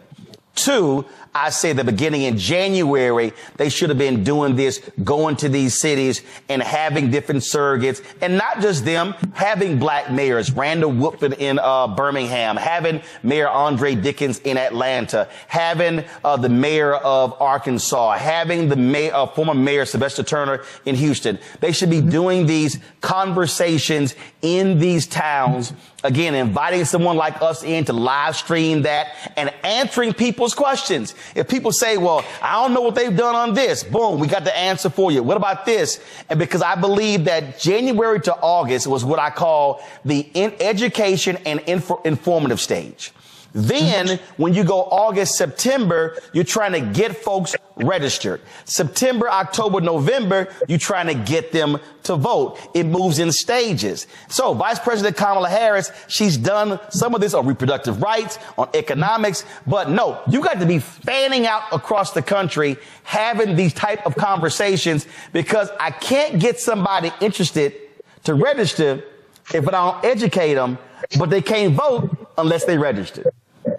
A: Two, I say the beginning in January, they should have been doing this, going to these cities and having different surrogates, and not just them, having black mayors, Randall Woodford in Birmingham, having Mayor Andre Dickens in Atlanta, having the mayor of Arkansas, having the former mayor Sylvester Turner in Houston. They should be doing these conversations in these towns. Again, inviting someone like us in to live stream that and answering people's questions. If people say, well, I don't know what they've done on this, boom, we got the answer for you. What about this? And because I believe that January to August was what I call the education and informative stage. Then when you go August, September, you're trying to get folks registered. September, October, November, you're trying to get them to vote. It moves in stages. So Vice President Kamala Harris, she's done some of this on reproductive rights, on economics, but no, you got to be fanning out across the country, having these type of conversations, because I can't get somebody interested to register if I don't educate them, but they can't vote unless they register.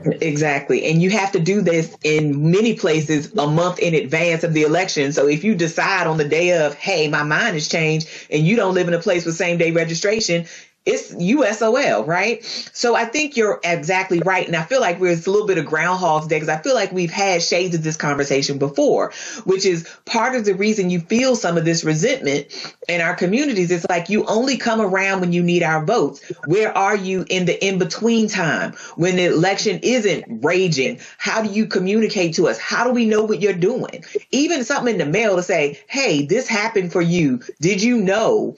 E: Exactly. And you have to do this in many places a month in advance of the election. So if you decide on the day of, hey, my mind has changed, and you don't live in a place with same day registration, it's USOL, right? So I think you're exactly right. And I feel like it's a little bit of Groundhog's Day, because I feel like we've had shades of this conversation before, which is part of the reason you feel some of this resentment in our communities. It's like you only come around when you need our votes. Where are you in the in-between time when the election isn't raging? How do you communicate to us? How do we know what you're doing? Even something in the mail to say, hey, this happened for you. Did you know?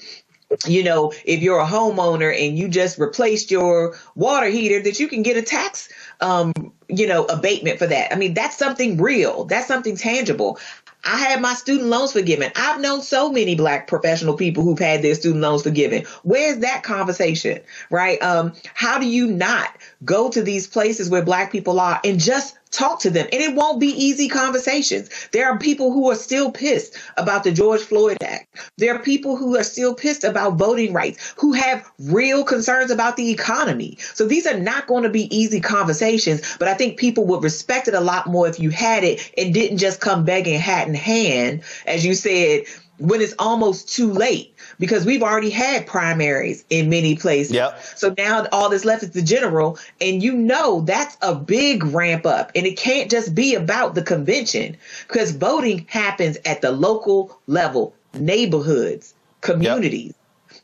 E: You know, if you're a homeowner and you just replaced your water heater, that you can get a tax, abatement for that. I mean, that's something real. That's something tangible. I had my student loans forgiven. I've known so many Black professional people who've had their student loans forgiven. Where's that conversation, right? How do you not go to these places where Black people are and just talk to them? And it won't be easy conversations. There are people who are still pissed about the George Floyd Act. There are people who are still pissed about voting rights, who have real concerns about the economy. So these are not going to be easy conversations, but I think people would respect it a lot more if you had it and didn't just come begging hat in hand, as you said, when it's almost too late, because we've already had primaries in many places.
A: Yep.
E: So now all that's left is the general. And that's a big ramp up. And it can't just be about the convention, because voting happens at the local level, neighborhoods, communities. Yep.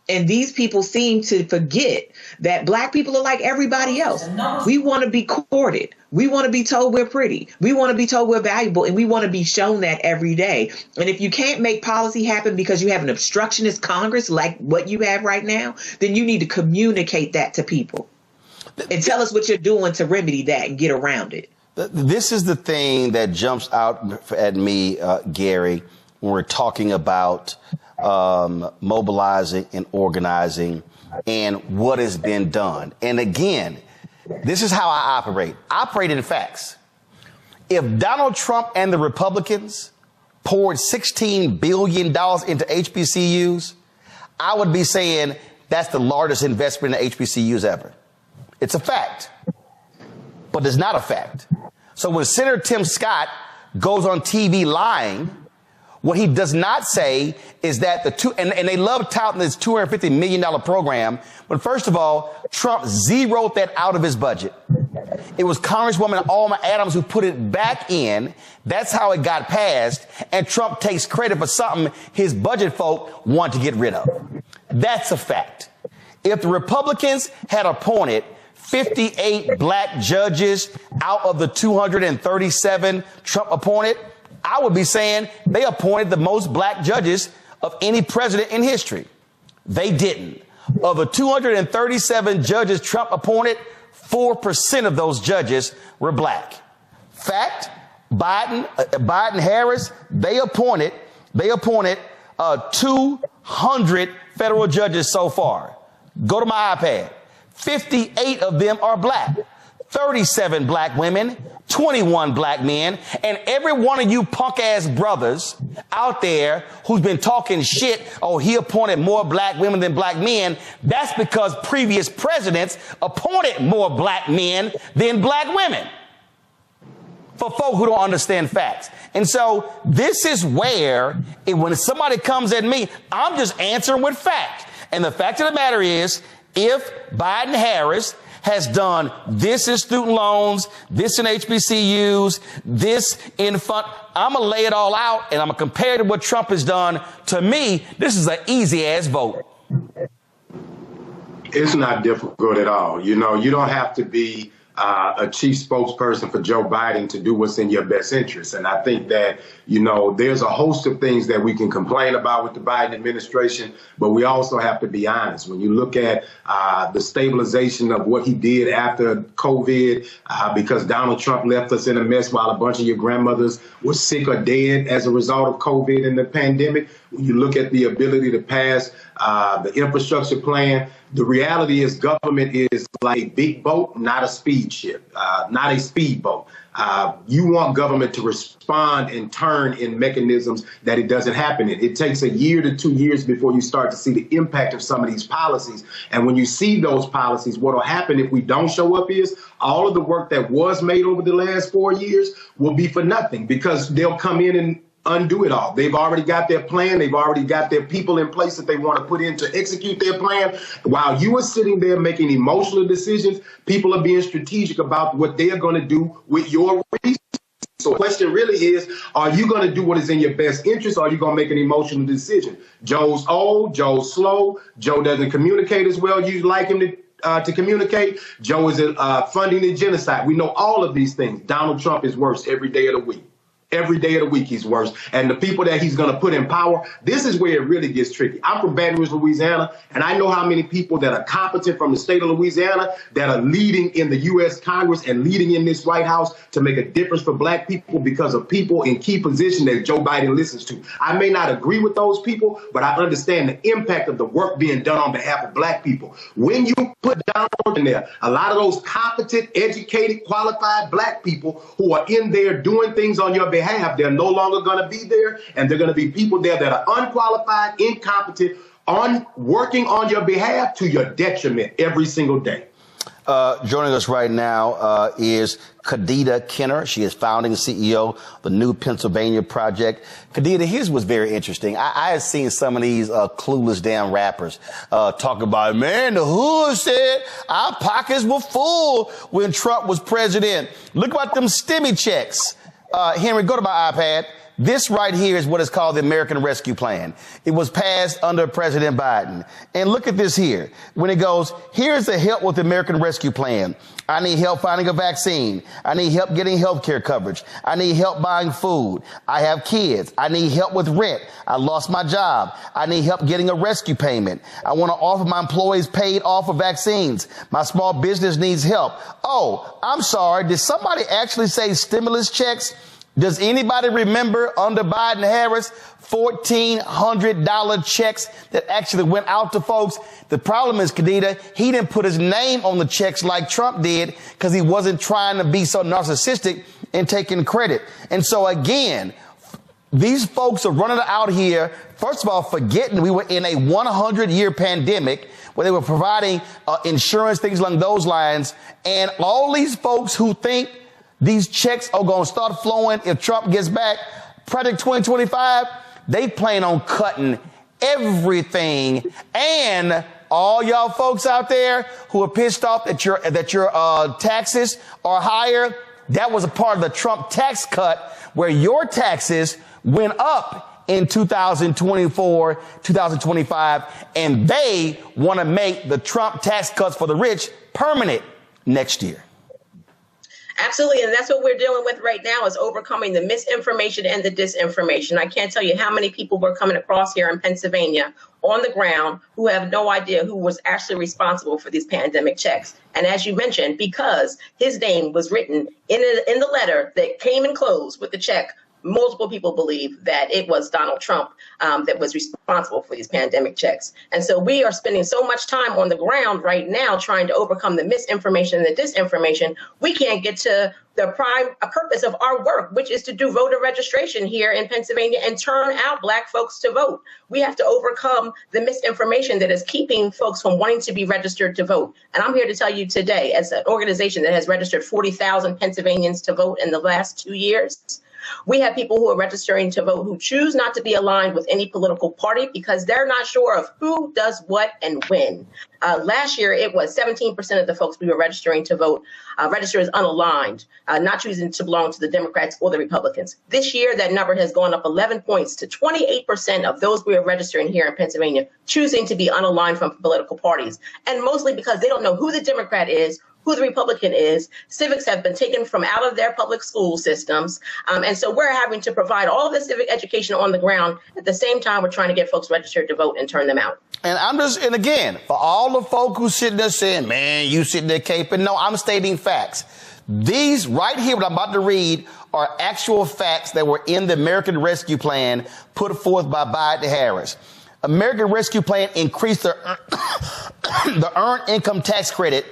E: And these people seem to forget that Black people are like everybody else. We want to be courted. We want to be told we're pretty. We want to be told we're valuable. And we want to be shown that every day. And if you can't make policy happen because you have an obstructionist Congress like what you have right now, then you need to communicate that to people and tell us what you're doing to remedy that and get around it.
A: This is the thing that jumps out at me, Gary, when we're talking about mobilizing and organizing and what has been done. And again, this is how I operate. I operate in facts. If Donald Trump and the Republicans poured $16 billion into HBCUs, I would be saying that's the largest investment in HBCUs ever. It's a fact, but it's not a fact. So when Senator Tim Scott goes on TV lying, what he does not say is that and they love touting this $250 million program, but first of all, Trump zeroed that out of his budget. It was Congresswoman Alma Adams who put it back in. That's how it got passed. And Trump takes credit for something his budget folk want to get rid of. That's a fact. If the Republicans had appointed 58 Black judges out of the 237 Trump appointed, I would be saying they appointed the most Black judges of any president in history. They didn't. Of the 237 judges Trump appointed, 4% of those judges were Black. Fact, Biden, Harris, they appointed 200 federal judges so far. Go to my iPad. 58 of them are Black. 37 Black women, 21 Black men, and every one of you punk ass brothers out there who's been talking shit, oh, he appointed more Black women than Black men, that's because previous presidents appointed more Black men than Black women. for folk who don't understand facts. And so this is where when somebody comes at me, I'm just answering with fact. And the fact of the matter is, if Biden-Harris has done this in student loans, this in HBCUs, this in fund, I'm going to lay it all out and I'm going to compare it to what Trump has done. To me, this is an easy ass vote.
C: It's not difficult at all. You know, you don't have to be a chief spokesperson for Joe Biden to do what's in your best interest. And I think that, you know, there's a host of things that we can complain about with the Biden administration, but we also have to be honest. When you look at the stabilization of what he did after COVID, because Donald Trump left us in a mess while a bunch of your grandmothers were sick or dead as a result of COVID and the pandemic, when you look at the ability to pass the infrastructure plan, the reality is government is like a big boat, not a speed ship, not a speedboat. You want government to respond and turn in mechanisms that it doesn't happen in. It takes a year to 2 years before you start to see the impact of some of these policies. And when you see those policies, what will happen if we don't show up is all of the work that was made over the last 4 years will be for nothing, because they'll come in and undo it all. They've already got their plan. They've already got their people in place that they want to put in to execute their plan. While you are sitting there making emotional decisions, people are being strategic about what they are going to do with your resources. So the question really is, are you going to do what is in your best interest, or are you going to make an emotional decision? Joe's old, Joe's slow, Joe doesn't communicate as well you'd like him to communicate. Joe is funding the genocide. We know all of these things. Donald Trump is worse every day of the week. Every day of the week, he's worse. And the people that he's going to put in power, this is where it really gets tricky. I'm from Baton Rouge, Louisiana, and I know how many people that are competent from the state of Louisiana that are leading in the U.S. Congress and leading in this White House to make a difference for black people because of people in key positions that Joe Biden listens to. I may not agree with those people, but I understand the impact of the work being done on behalf of black people. When you put Donald in there, a lot of those competent, educated, qualified black people who are in there doing things on your behalf, they're no longer going to be there, and they're going to be people there that are unqualified, incompetent, working on your behalf to your detriment every single day.
A: Joining us right now is Kadida Kenner. She is founding CEO of the New Pennsylvania Project. Kadida, his was very interesting. I had seen some of these clueless damn rappers talk about, man, the hood said our pockets were full when Trump was president. Look about them stimmy checks. Henry, go to my iPad. This right here is what is called the American Rescue Plan. It was passed under President Biden. And look at this here. When it goes, here's the help with the American Rescue Plan. I need help finding a vaccine. I need help getting health care coverage. I need help buying food. I have kids. I need help with rent. I lost my job. I need help getting a rescue payment. I want to offer my employees paid off for vaccines. My small business needs help. Oh, I'm sorry. Did somebody actually say stimulus checks? Does anybody remember under Biden-Harris $1,400 checks that actually went out to folks? The problem is, Kadida, he didn't put his name on the checks like Trump did because he wasn't trying to be so narcissistic and taking credit. And so, again, these folks are running out here, first of all, forgetting we were in a 100-year pandemic where they were providing insurance, things along those lines. And all these folks who think these checks are going to start flowing if Trump gets back, Project 2025, they plan on cutting everything. And all y'all folks out there who are pissed off that your taxes are higher, that was a part of the Trump tax cut where your taxes went up in 2024, 2025, and they want to make the Trump tax cuts for the rich permanent next year.
G: Absolutely. And that's what we're dealing with right now, is overcoming the misinformation and the disinformation. I can't tell you how many people were coming across here in Pennsylvania on the ground who have no idea who was actually responsible for these pandemic checks. And as you mentioned, because his name was written in the letter that came enclosed with the check multiple people believe that it was Donald Trump that was responsible for these pandemic checks. And so we are spending so much time on the ground right now trying to overcome the misinformation and the disinformation. We can't get to the prime purpose of our work, which is to do voter registration here in Pennsylvania and turn out Black folks to vote. We have to overcome the misinformation that is keeping folks from wanting to be registered to vote. And I'm here to tell you today, as an organization that has registered 40,000 Pennsylvanians to vote in the last 2 years, we have people who are registering to vote who choose not to be aligned with any political party because they're not sure of who does what and when. Last year, it was 17% of the folks we were registering to vote registered as unaligned, not choosing to belong to the Democrats or the Republicans. This year, that number has gone up 11 points to 28% of those we are registering here in Pennsylvania choosing to be unaligned from political parties, and mostly because they don't know who the Democrat is, who the Republican is. Civics have been taken from out of their public school systems. And so we're having to provide all the civic education on the ground. At the same time, we're trying to get folks registered to vote and turn them out.
A: And again, for all the folk who sitting there saying, man, you sitting there caping, no, I'm stating facts. These right here, what I'm about to read, are actual facts that were in the American Rescue Plan put forth by Biden Harris. American Rescue Plan increased the earned income tax credit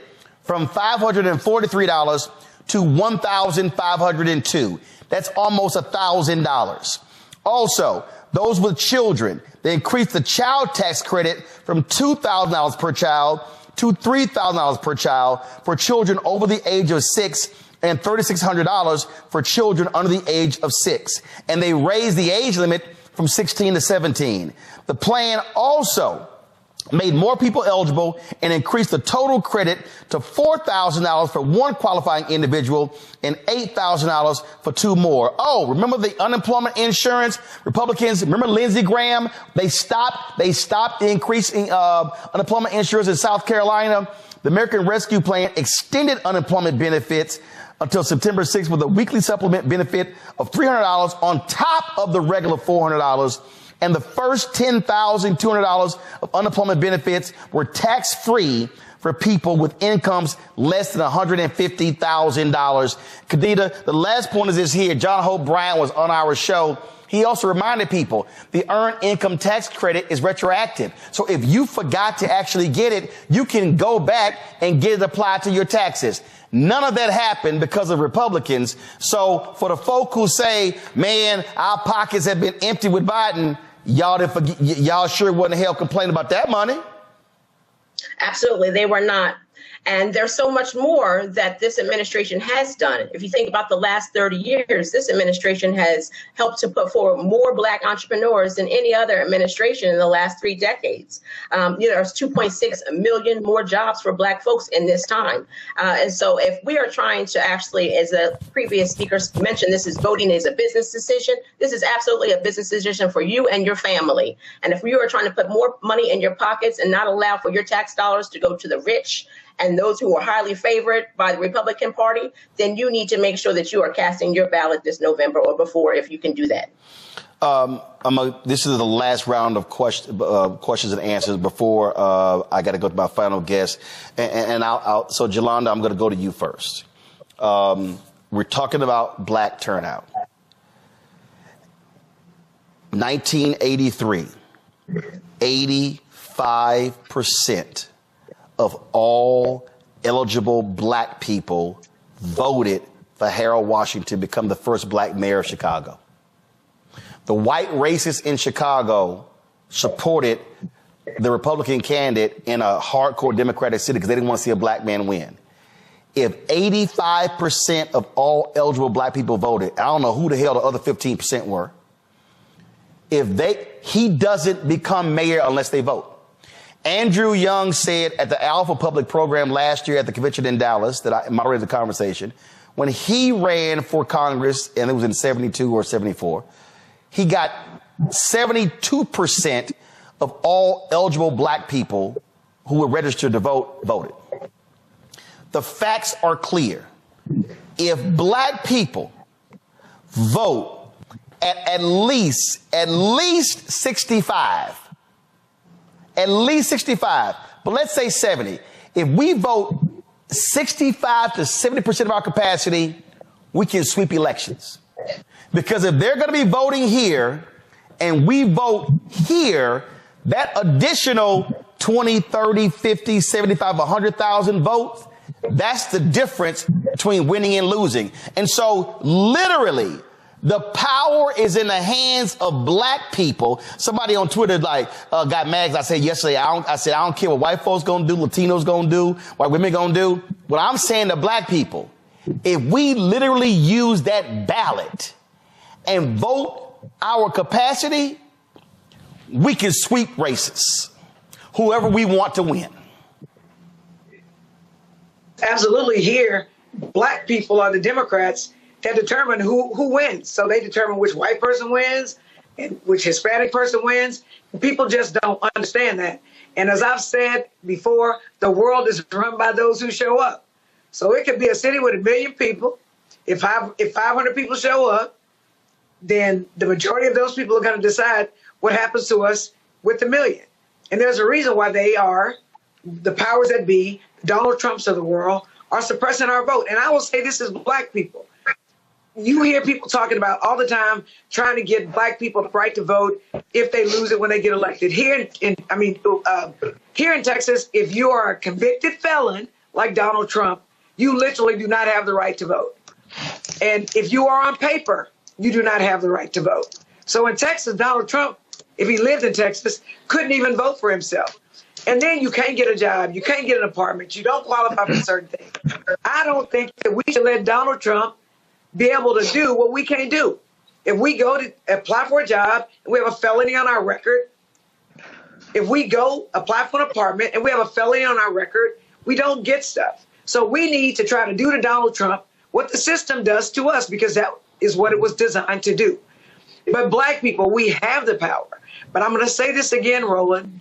A: from $543 to $1,502. That's almost $1,000. Also, those with children, they increased the child tax credit from $2,000 per child to $3,000 per child for children over the age of 6 and $3,600 for children under the age of 6. And they raised the age limit from 16 to 17. The plan also made more people eligible and increased the total credit to $4,000 for one qualifying individual and $8,000 for two more. Oh, remember the unemployment insurance? Republicans, remember Lindsey Graham? They stopped the increase in unemployment insurance in South Carolina. The American Rescue Plan extended unemployment benefits until September 6th with a weekly supplement benefit of $300 on top of the regular $400. And the first $10,200 of unemployment benefits were tax-free for people with incomes less than $150,000. Kadida, the last point is this here. John Hope Bryant was on our show. He also reminded people the earned income tax credit is retroactive. So if you forgot to actually get it, you can go back and get it applied to your taxes. None of that happened because of Republicans. So for the folk who say, man, our pockets have been empty with Biden, y'all sure wasn't hell complaining about that money.
G: Absolutely, they were not. And there's so much more that this administration has done. If you think about the last 30 years, this administration has helped to put forward more Black entrepreneurs than any other administration in the last 3 decades. There's 2.6 million more jobs for Black folks in this time. And so if we are trying to actually, as the previous speakers mentioned, this is voting is a business decision. This is absolutely a business decision for you and your family. And if you are trying to put more money in your pockets and not allow for your tax dollars to go to the rich and those who are highly favored by the Republican Party, then you need to make sure that you are casting your ballot this November or before, if you can do that.
A: This is the last round of questions and answers before I got to go to my final guest. So, Jolanda, I'm going to go to you first. We're talking about Black turnout. 1983, 85% of all eligible Black people voted for Harold Washington to become the first Black mayor of Chicago. The white racists in Chicago supported the Republican candidate in a hardcore Democratic city because they didn't want to see a Black man win. If 85% of all eligible Black people voted, I don't know who the hell the other 15% were. He doesn't become mayor unless they vote. Andrew Young said at the Alpha Public Program last year at the convention in Dallas that I moderated the conversation, when he ran for Congress, and it was in 72 or 74, he got 72% of all eligible Black people who were registered to vote voted. The facts are clear. If Black people vote at least 65, at least 65, but let's say 70. If we vote 65 to 70% of our capacity, we can sweep elections. Because if they're going to be voting here and we vote here, that additional 20, 30, 50, 75, 100,000 votes, that's the difference between winning and losing. And so literally the power is in the hands of black people. Somebody on Twitter got mad. I said yesterday, I don't care what white folks gonna do, Latinos gonna do, white women gonna do. What I'm saying to black people, if we literally use that ballot and vote our capacity, we can sweep races, whoever we want to win.
F: Absolutely. Here, black people are the Democrats that determine who wins. So they determine which white person wins and which Hispanic person wins. People just don't understand that. And as I've said before, the world is run by those who show up. So it could be a city with 1 million people. If 500 people show up, then the majority of those people are going to decide what happens to us with the 1 million. And there's a reason why they are, the powers that be, Donald Trumps of the world, are suppressing our vote. And I will say this is black people. You hear people talking about all the time trying to get black people the right to vote if they lose it when they get elected. Here in Texas, if you are a convicted felon like Donald Trump, you literally do not have the right to vote. And if you are on paper, you do not have the right to vote. So in Texas, Donald Trump, if he lived in Texas, couldn't even vote for himself. And then you can't get a job, you can't get an apartment, you don't qualify for certain things. I don't think that we should let Donald Trump be able to do what we can't do. If we go to apply for a job and we have a felony on our record, if we go apply for an apartment and we have a felony on our record, we don't get stuff. So we need to try to do to Donald Trump what the system does to us, because that is what it was designed to do. But black people, we have the power. But I'm going to say this again, Roland.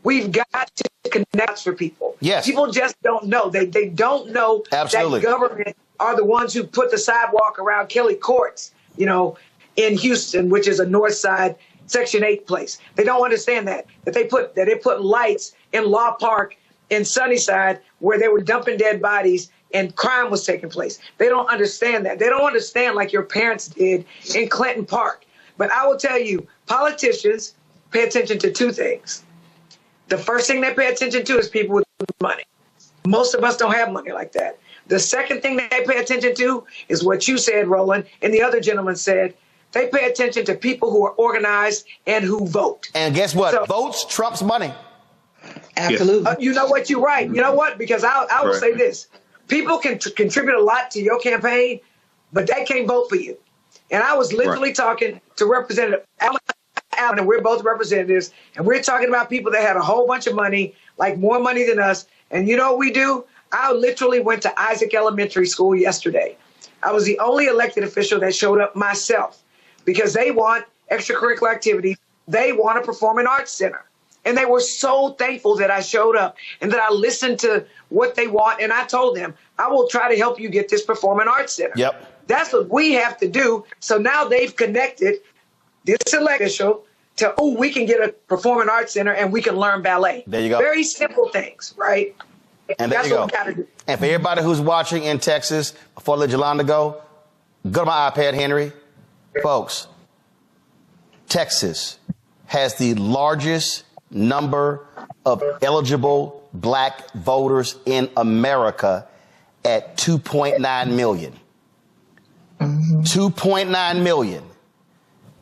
F: We've got to connect for people.
A: Yes.
F: People just don't know. They don't know
A: Absolutely.
F: that government are the ones who put the sidewalk around Kelly Courts, in Houston, which is a North Side Section 8 place. They don't understand that they put lights in Law Park in Sunnyside where they were dumping dead bodies and crime was taking place. They don't understand that. They don't understand like your parents did in Clinton Park. But I will tell you, politicians pay attention to two things. The first thing they pay attention to is people with money. Most of us don't have money like that. The second thing they pay attention to is what you said, Roland, and the other gentleman said. They pay attention to people who are organized and who vote.
A: And guess what?
F: So,
A: votes trumps money.
E: Absolutely.
F: You know what? You're right. You know what? Because I will say this. People can contribute a lot to your campaign, but they can't vote for you. And I was literally talking to Representative Allen, and we're both representatives, and we're talking about people that had a whole bunch of money, like more money than us. And you know what we do? I literally went to Isaac Elementary School yesterday. I was the only elected official that showed up myself because they want extracurricular activities. They want a performing arts center. And they were so thankful that I showed up and that I listened to what they want. And I told them, I will try to help you get this performing arts center.
A: Yep.
F: That's what we have to do. So now they've connected this elected official to, we can get a performing arts center and we can learn ballet.
A: There you go.
F: Very simple things, right?
A: And there
F: That's
A: you go.
F: what we got to do.
A: And for everybody who's watching in Texas, before I let Yolanda go to my iPad, Henry. Folks, Texas has the largest number of eligible black voters in America at 2.9 million. 2.9 million.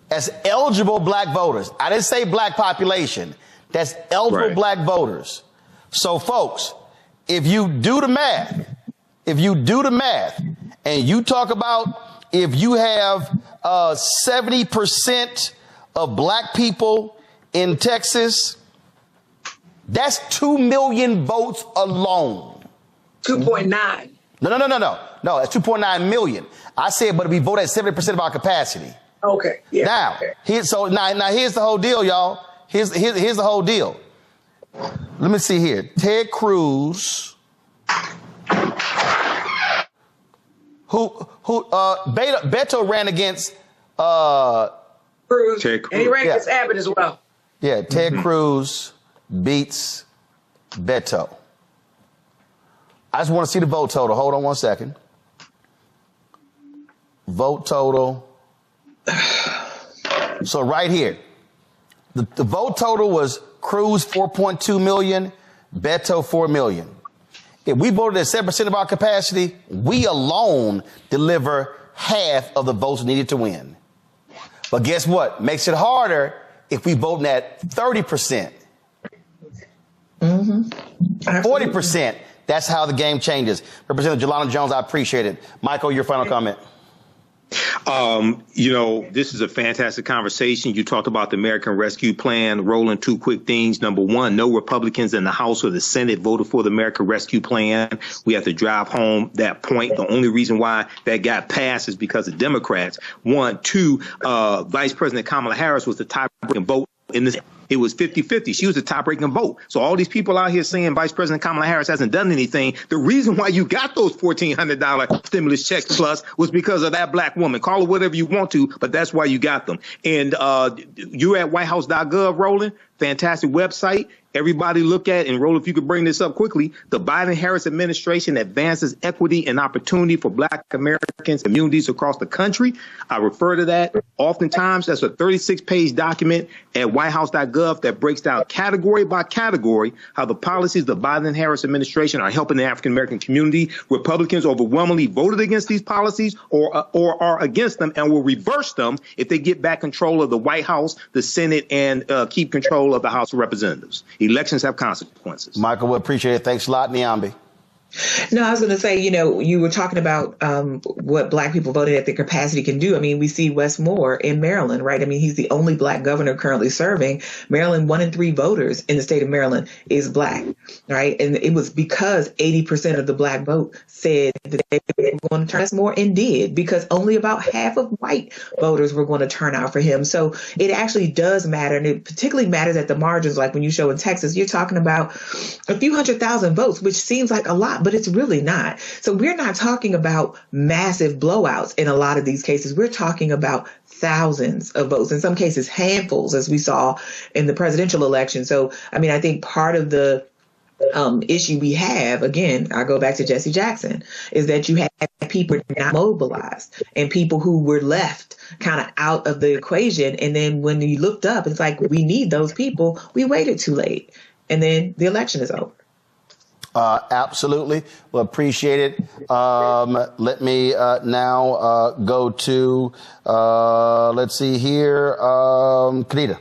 A: That's eligible black voters. I didn't say black population. That's eligible black voters. So, folks, if you do the math, and you talk about if you have 70% of black people in Texas, that's 2 million votes alone.
F: 2.9.
A: No, that's 2.9 million. I said, but we vote at 70% of our capacity.
F: Okay. Yeah.
A: Now, here's the whole deal, y'all. Here's the whole deal. Let me see here. Ted Cruz, Beto ran against
F: Cruz, and he ran against Abbott as well.
A: Yeah, Ted Cruz beats Beto. I just want to see the vote total. Hold on one second. Vote total So right here, the vote total was Cruz 4.2 million, Beto 4 million. If we voted at 7% of our capacity, we alone deliver half of the votes needed to win. But guess what? Makes it harder if we vote at 30%. 40%. That's how the game changes. Representative Jelana Jones, I appreciate it. Michael, your final comment.
B: This is a fantastic conversation. You talked about the American Rescue Plan. Roland, two quick things. Number one, no Republicans in the House or the Senate voted for the American Rescue Plan. We have to drive home that point. The only reason why that got passed is because of Democrats. One, two, Vice President Kamala Harris was the tie-breaking vote in this. It was 50-50. She was the top-ranking vote. So all these people out here saying Vice President Kamala Harris hasn't done anything, the reason why you got those $1,400 stimulus checks plus was because of that black woman. Call her whatever you want to, but that's why you got them. And you're at whitehouse.gov, Roland. Fantastic website. Everybody look at, and Roland, if you could bring this up quickly, the Biden-Harris administration advances equity and opportunity for Black Americans, communities across the country. I refer to that oftentimes. That's a 36-page document at whitehouse.gov that breaks down category by category how the policies of the Biden-Harris administration are helping the African-American community. Republicans overwhelmingly voted against these policies or are against them and will reverse them if they get back control of the White House, the Senate, and keep control of the House of Representatives. Elections have consequences.
A: Michael, we appreciate it. Thanks a lot, Niambi.
E: No, I was going to say, you were talking about what Black people voted at their capacity can do. I mean, we see Wes Moore in Maryland, right? I mean, he's the only Black governor currently serving. Maryland, 1 in 3 voters in the state of Maryland is Black, right? And it was because 80% of the Black vote said that they were going to turn Wes Moore, and did, because only about half of white voters were going to turn out for him. So it actually does matter, and it particularly matters at the margins. Like when you show in Texas, you're talking about a few 100,000 votes, which seems like a lot, but it's really not. So we're not talking about massive blowouts in a lot of these cases. We're talking about thousands of votes, in some cases handfuls, as we saw in the presidential election. So, I mean, I think part of the issue we have, again, I go back to Jesse Jackson, is that you have people not mobilized and people who were left kind of out of the equation. And then when you looked up, it's like, we need those people. We waited too late. And then the election is over.
A: Absolutely. Well, appreciate it. Let me now go to, let's see here, Kadida.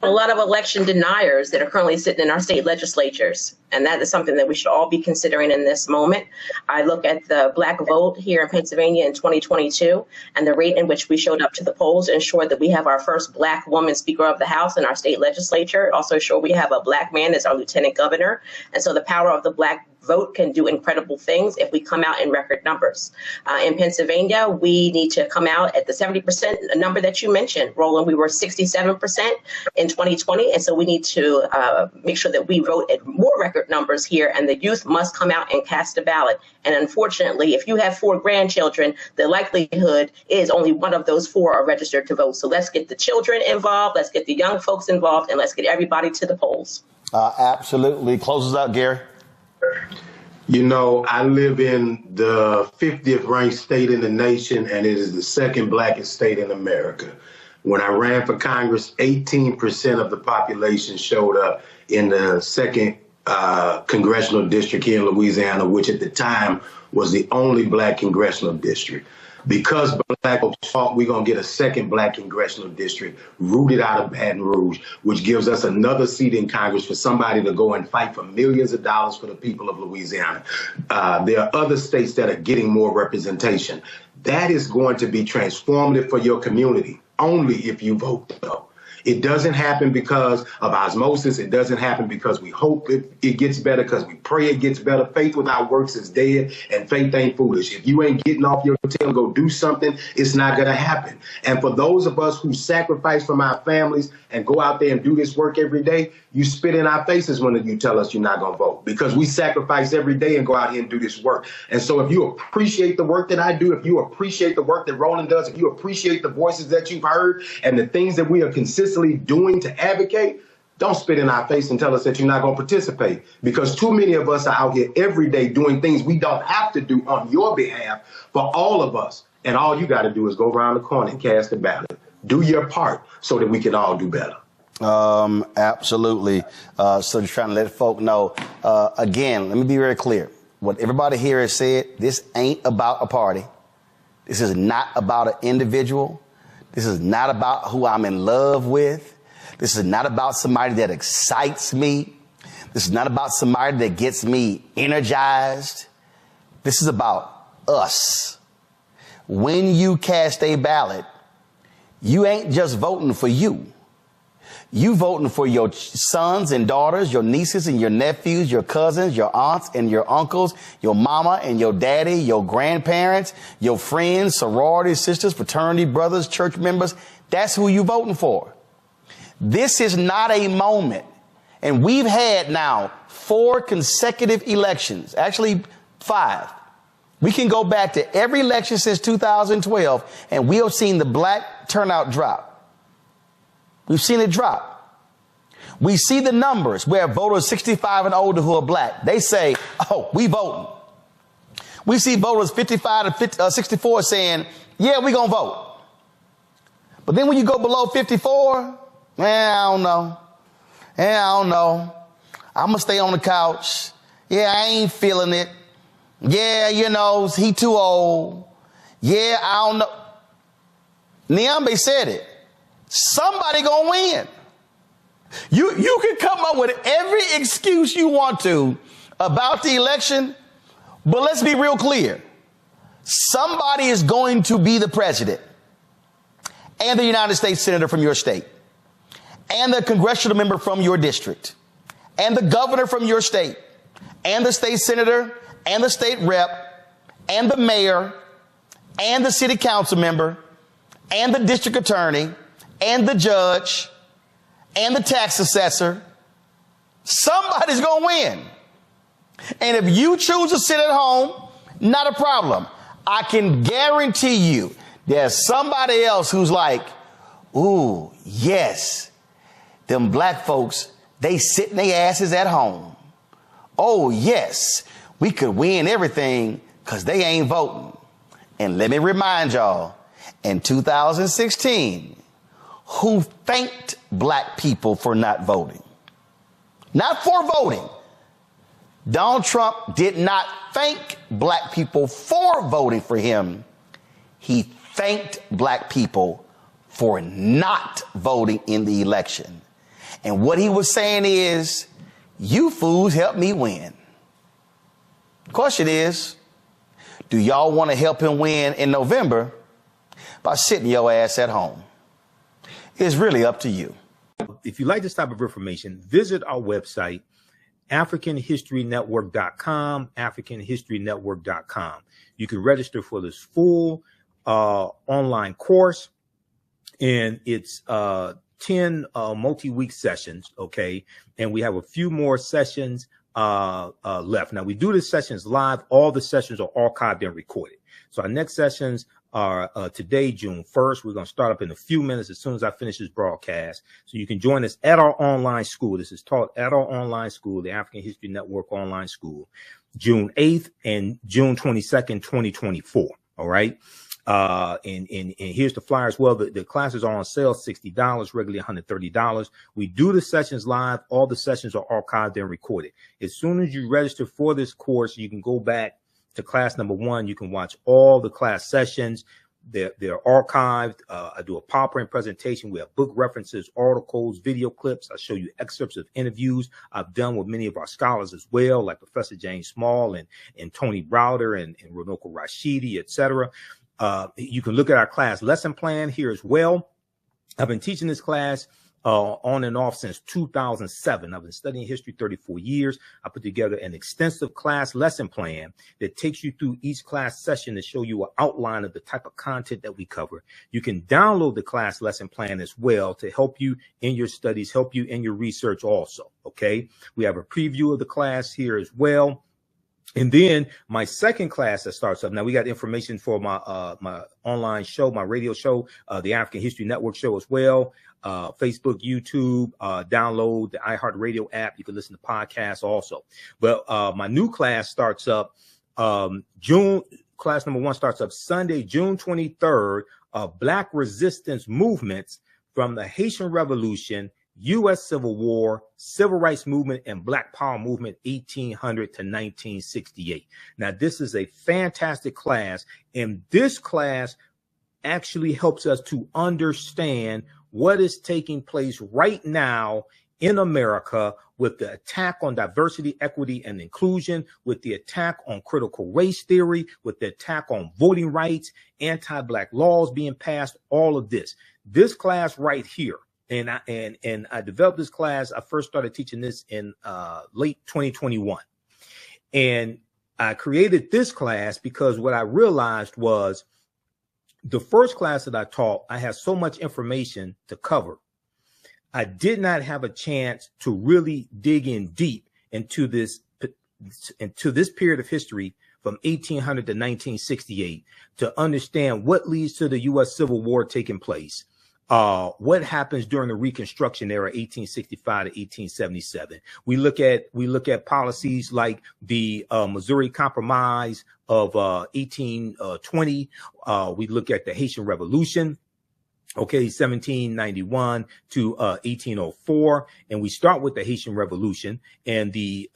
G: A lot of election deniers that are currently sitting in our state legislatures. And that is something that we should all be considering in this moment. I look at the Black vote here in Pennsylvania in 2022 and the rate in which we showed up to the polls ensured that we have our first Black woman Speaker of the House in our state legislature. Also sure we have a Black man as our lieutenant governor. And so the power of the Black vote can do incredible things if we come out in record numbers. In Pennsylvania, we need to come out at the 70% number that you mentioned. Roland, we were 67% in 2020. And so we need to make sure that we vote at more record numbers here, and the youth must come out and cast a ballot. And unfortunately, if you have 4 grandchildren, the likelihood is only one of those 4 are registered to vote. So let's get the children involved, let's get the young folks involved, and let's get everybody to the polls.
A: Absolutely. Closes out, Gary.
C: I live in the 50th ranked state in the nation, and it is the second blackest state in America. When I ran for Congress, 18% of the population showed up in the second congressional district here in Louisiana, which at the time was the only Black congressional district. Because Black folks thought we're going to get a second Black congressional district rooted out of Baton Rouge, which gives us another seat in Congress for somebody to go and fight for millions of dollars for the people of Louisiana. There are other states that are getting more representation. That is going to be transformative for your community, only if you vote, though. It doesn't happen because of osmosis. It doesn't happen because we hope it gets better, because we pray it gets better. Faith without works is dead, and faith ain't foolish. If you ain't getting off your tail and go do something, it's not going to happen. And for those of us who sacrifice from our families and go out there and do this work every day, you spit in our faces when you tell us you're not going to vote, because we sacrifice every day and go out here and do this work. And so if you appreciate the work that I do, if you appreciate the work that Roland does, if you appreciate the voices that you've heard and the things that we are consistently doing to advocate, don't spit in our face and tell us that you're not going to participate, because too many of us are out here every day doing things we don't have to do on your behalf for all of us. And all you got to do is go around the corner and cast a ballot. Do your part so that we can all do better.
A: Absolutely. So just trying to let folk know, again, let me be very clear. What everybody here has said, this ain't about a party. This is not about an individual. This is not about who I'm in love with. This is not about somebody that excites me. This is not about somebody that gets me energized. This is about us. When you cast a ballot, you ain't just voting for you. You voting for your sons and daughters, your nieces and your nephews, your cousins, your aunts and your uncles, your mama and your daddy, your grandparents, your friends, sorority sisters, fraternity brothers, church members. That's who you voting for. This is not a moment. And we've had now 4 consecutive elections, actually 5. We can go back to every election since 2012, and we have seen the black turnout drop. We've seen it drop. We see the numbers where voters 65 and older who are black, they say, oh, we voting. We see voters 55 to 64 saying, yeah, we gonna vote. But then when you go below 54, I don't know. I'm gonna stay on the couch. Yeah, I ain't feeling it. Yeah, you know, he too old. Yeah, I don't know. Niambe said it. Somebody gonna win. You can come up with every excuse you want to about the election, but let's be real clear. Somebody is going to be the president and the United States senator from your state and the congressional member from your district and the governor from your state and the state senator and the state rep and the mayor and the city council member and the district attorney and the judge and the tax assessor. Somebody's going to win. And if you choose to sit at home, not a problem. I can guarantee you there's somebody else who's like, ooh, yes, them black folks, they sitting their asses at home. Oh, yes, we could win everything because they ain't voting. And let me remind y'all, in 2016, who thanked black people for not voting? Not for voting. Donald Trump did not thank black people for voting for him. He thanked black people for not voting in the election. And what he was saying is, you fools helped me win. The question is, do y'all want to help him win in November by sitting your ass at home? It's really up to you.
H: If you like this type of information, visit our website, AfricanHistoryNetwork.com, AfricanHistoryNetwork.com. You can register for this full online course, and it's 10 multi-week sessions, okay? And we have a few more sessions left. Now, we do the sessions live. All the sessions are archived and recorded. So our next sessions are today, June 1st. We're going to start up in a few minutes as soon as I finish this broadcast. So you can join us at our online school. This is taught at our online school, the African History Network online school, June 8th and June 22nd, 2024. All right. And here's the flyer as well. The classes are on sale, $60, regularly $130. We do the sessions live. All the sessions are archived and recorded. As soon as you register for this course, you can go back to class number 1. You can watch all the class sessions. They're archived. I do a PowerPoint presentation. We have book references, articles, video clips. I show you excerpts of interviews I've done with many of our scholars as well, like Professor James Small and Tony Browder and Runoko Rashidi, etc. You can look at our class lesson plan here as well. I've been teaching this class on and off since 2007. I've been studying history 34 years. I put together an extensive class lesson plan that takes you through each class session to show you an outline of the type of content that we cover. You can download the class lesson plan as well to help you in your studies, help you in your research also. Okay. We have a preview of the class here as well. And then my second class that starts up. Now we got information for my my online show, my radio show, the African History Network show as well. Facebook, YouTube, download the iHeartRadio app. You can listen to podcasts also. But my new class starts up June class number 1 starts up Sunday, June 23rd, Black Resistance Movements from the Haitian Revolution, U.S. Civil War, Civil Rights Movement, and Black Power Movement, 1800 to 1968. Now, this is a fantastic class, and this class actually helps us to understand what is taking place right now in America with the attack on diversity, equity, and inclusion, with the attack on critical race theory, with the attack on voting rights, anti-Black laws being passed, all of this. This class right here, and I developed this class. I first started teaching this in late 2021. And I created this class because what I realized was the first class that I taught, I had so much information to cover. I did not have a chance to really dig in deep into this period of history from 1800 to 1968 to understand what leads to the U.S. Civil War taking place. What happens during the Reconstruction era, 1865 to 1877. We look at policies like the Missouri Compromise of 1820. We look at the Haitian Revolution, 1791 to 1804, and we start with the Haitian Revolution and the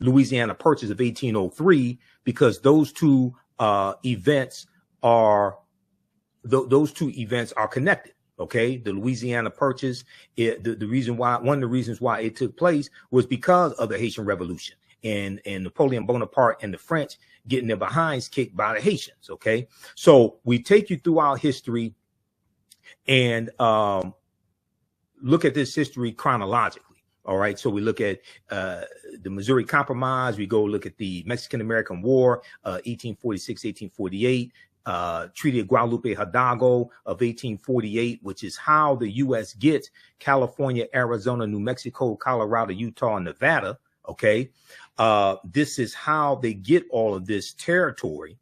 H: Louisiana Purchase of 1803 because those two events are connected. Okay, the Louisiana Purchase, the reason why, one of the reasons why it took place was because of the Haitian Revolution and Napoleon Bonaparte and the French getting their behinds kicked by the Haitians. Okay, so we take you through our history and look at this history chronologically. All right, so we look at the Missouri Compromise. We go look at the Mexican-American War, 1846, 1848. Treaty of Guadalupe Hidalgo of 1848, which is how the U.S. gets California, Arizona, New Mexico, Colorado, Utah, and Nevada. Okay, this is how they get all of this territory.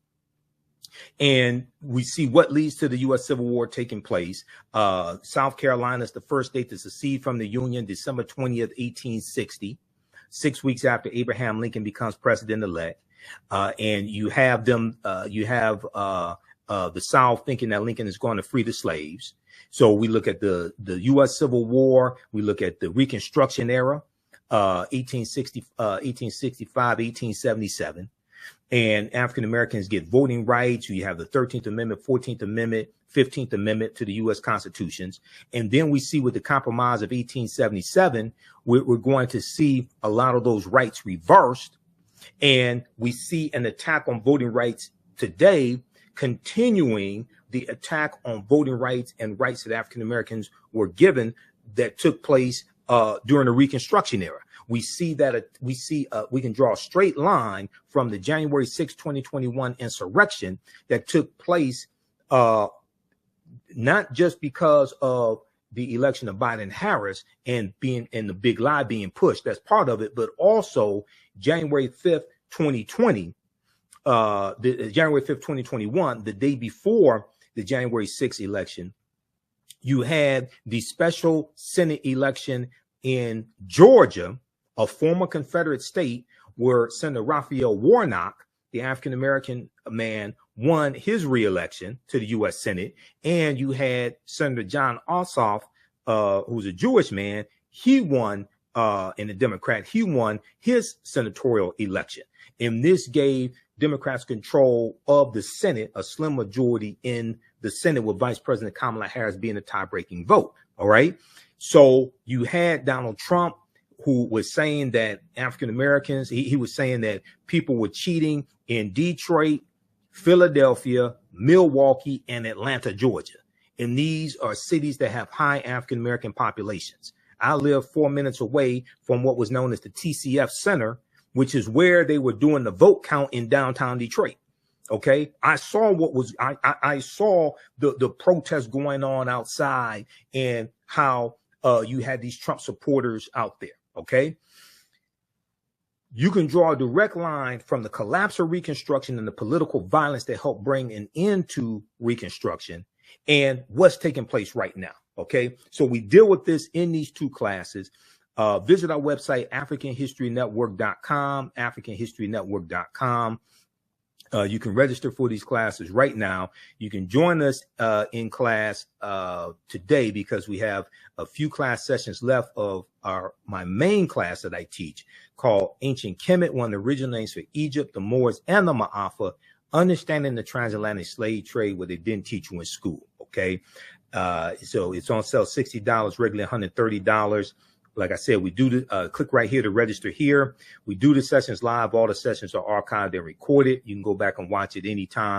H: And we see what leads to the U.S. Civil War taking place. South Carolina is the first state to secede from the Union, December 20th, 1860, 6 weeks after Abraham Lincoln becomes president-elect. And you have them, the South thinking that Lincoln is going to free the slaves. So we look at the U.S. Civil War. We look at the Reconstruction era, 1865, 1877. And African Americans get voting rights. You have the 13th Amendment, 14th Amendment, 15th Amendment to the U.S. Constitutions. And then we see with the Compromise of 1877, we're going to see a lot of those rights reversed. And we see an attack on voting rights today, continuing the attack on voting rights and rights that African Americans were given that took place during the Reconstruction era. We see that we can draw a straight line from the January 6, 2021 insurrection that took place, not just because of the election of Biden-Harris and the big lie being pushed. That's part of it, but also January 5th, 2020, January 5th, 2021, the day before the January 6th election, you had the special Senate election in Georgia, a former Confederate state, where Senator Raphael Warnock, the African-American man, won his reelection to the U.S. Senate. And you had Senator John Ossoff, who's a Jewish man. He won, and a Democrat, he won his senatorial election. And this gave Democrats control of the Senate, a slim majority in the Senate, with Vice President Kamala Harris being a tie-breaking vote. All right. So you had Donald Trump, who was saying that African Americans, he was saying that people were cheating in Detroit, Philadelphia, Milwaukee, and Atlanta, Georgia. And these are cities that have high African American populations. I live 4 minutes away from what was known as the TCF Center, which is where they were doing the vote count in downtown Detroit. Okay, I saw I saw the protests going on outside and how you had these Trump supporters out there. Okay, you can draw a direct line from the collapse of Reconstruction and the political violence that helped bring an end to Reconstruction and what's taking place right now. Okay, so we deal with this in these two classes. Visit our website, AfricanHistoryNetwork.com, AfricanHistoryNetwork.com. You can register for these classes right now. You can join us in class today, because we have a few class sessions left of my main class that I teach, called Ancient Kemet, one of the original names for Egypt, the Moors, and the Ma'afa, Understanding the Transatlantic Slave Trade, what they didn't teach you in school. Okay. So it's on sale $60, regularly $130. Like I said, we do the click right here to register here. We do the sessions live. All the sessions are archived and recorded. You can go back and watch it anytime.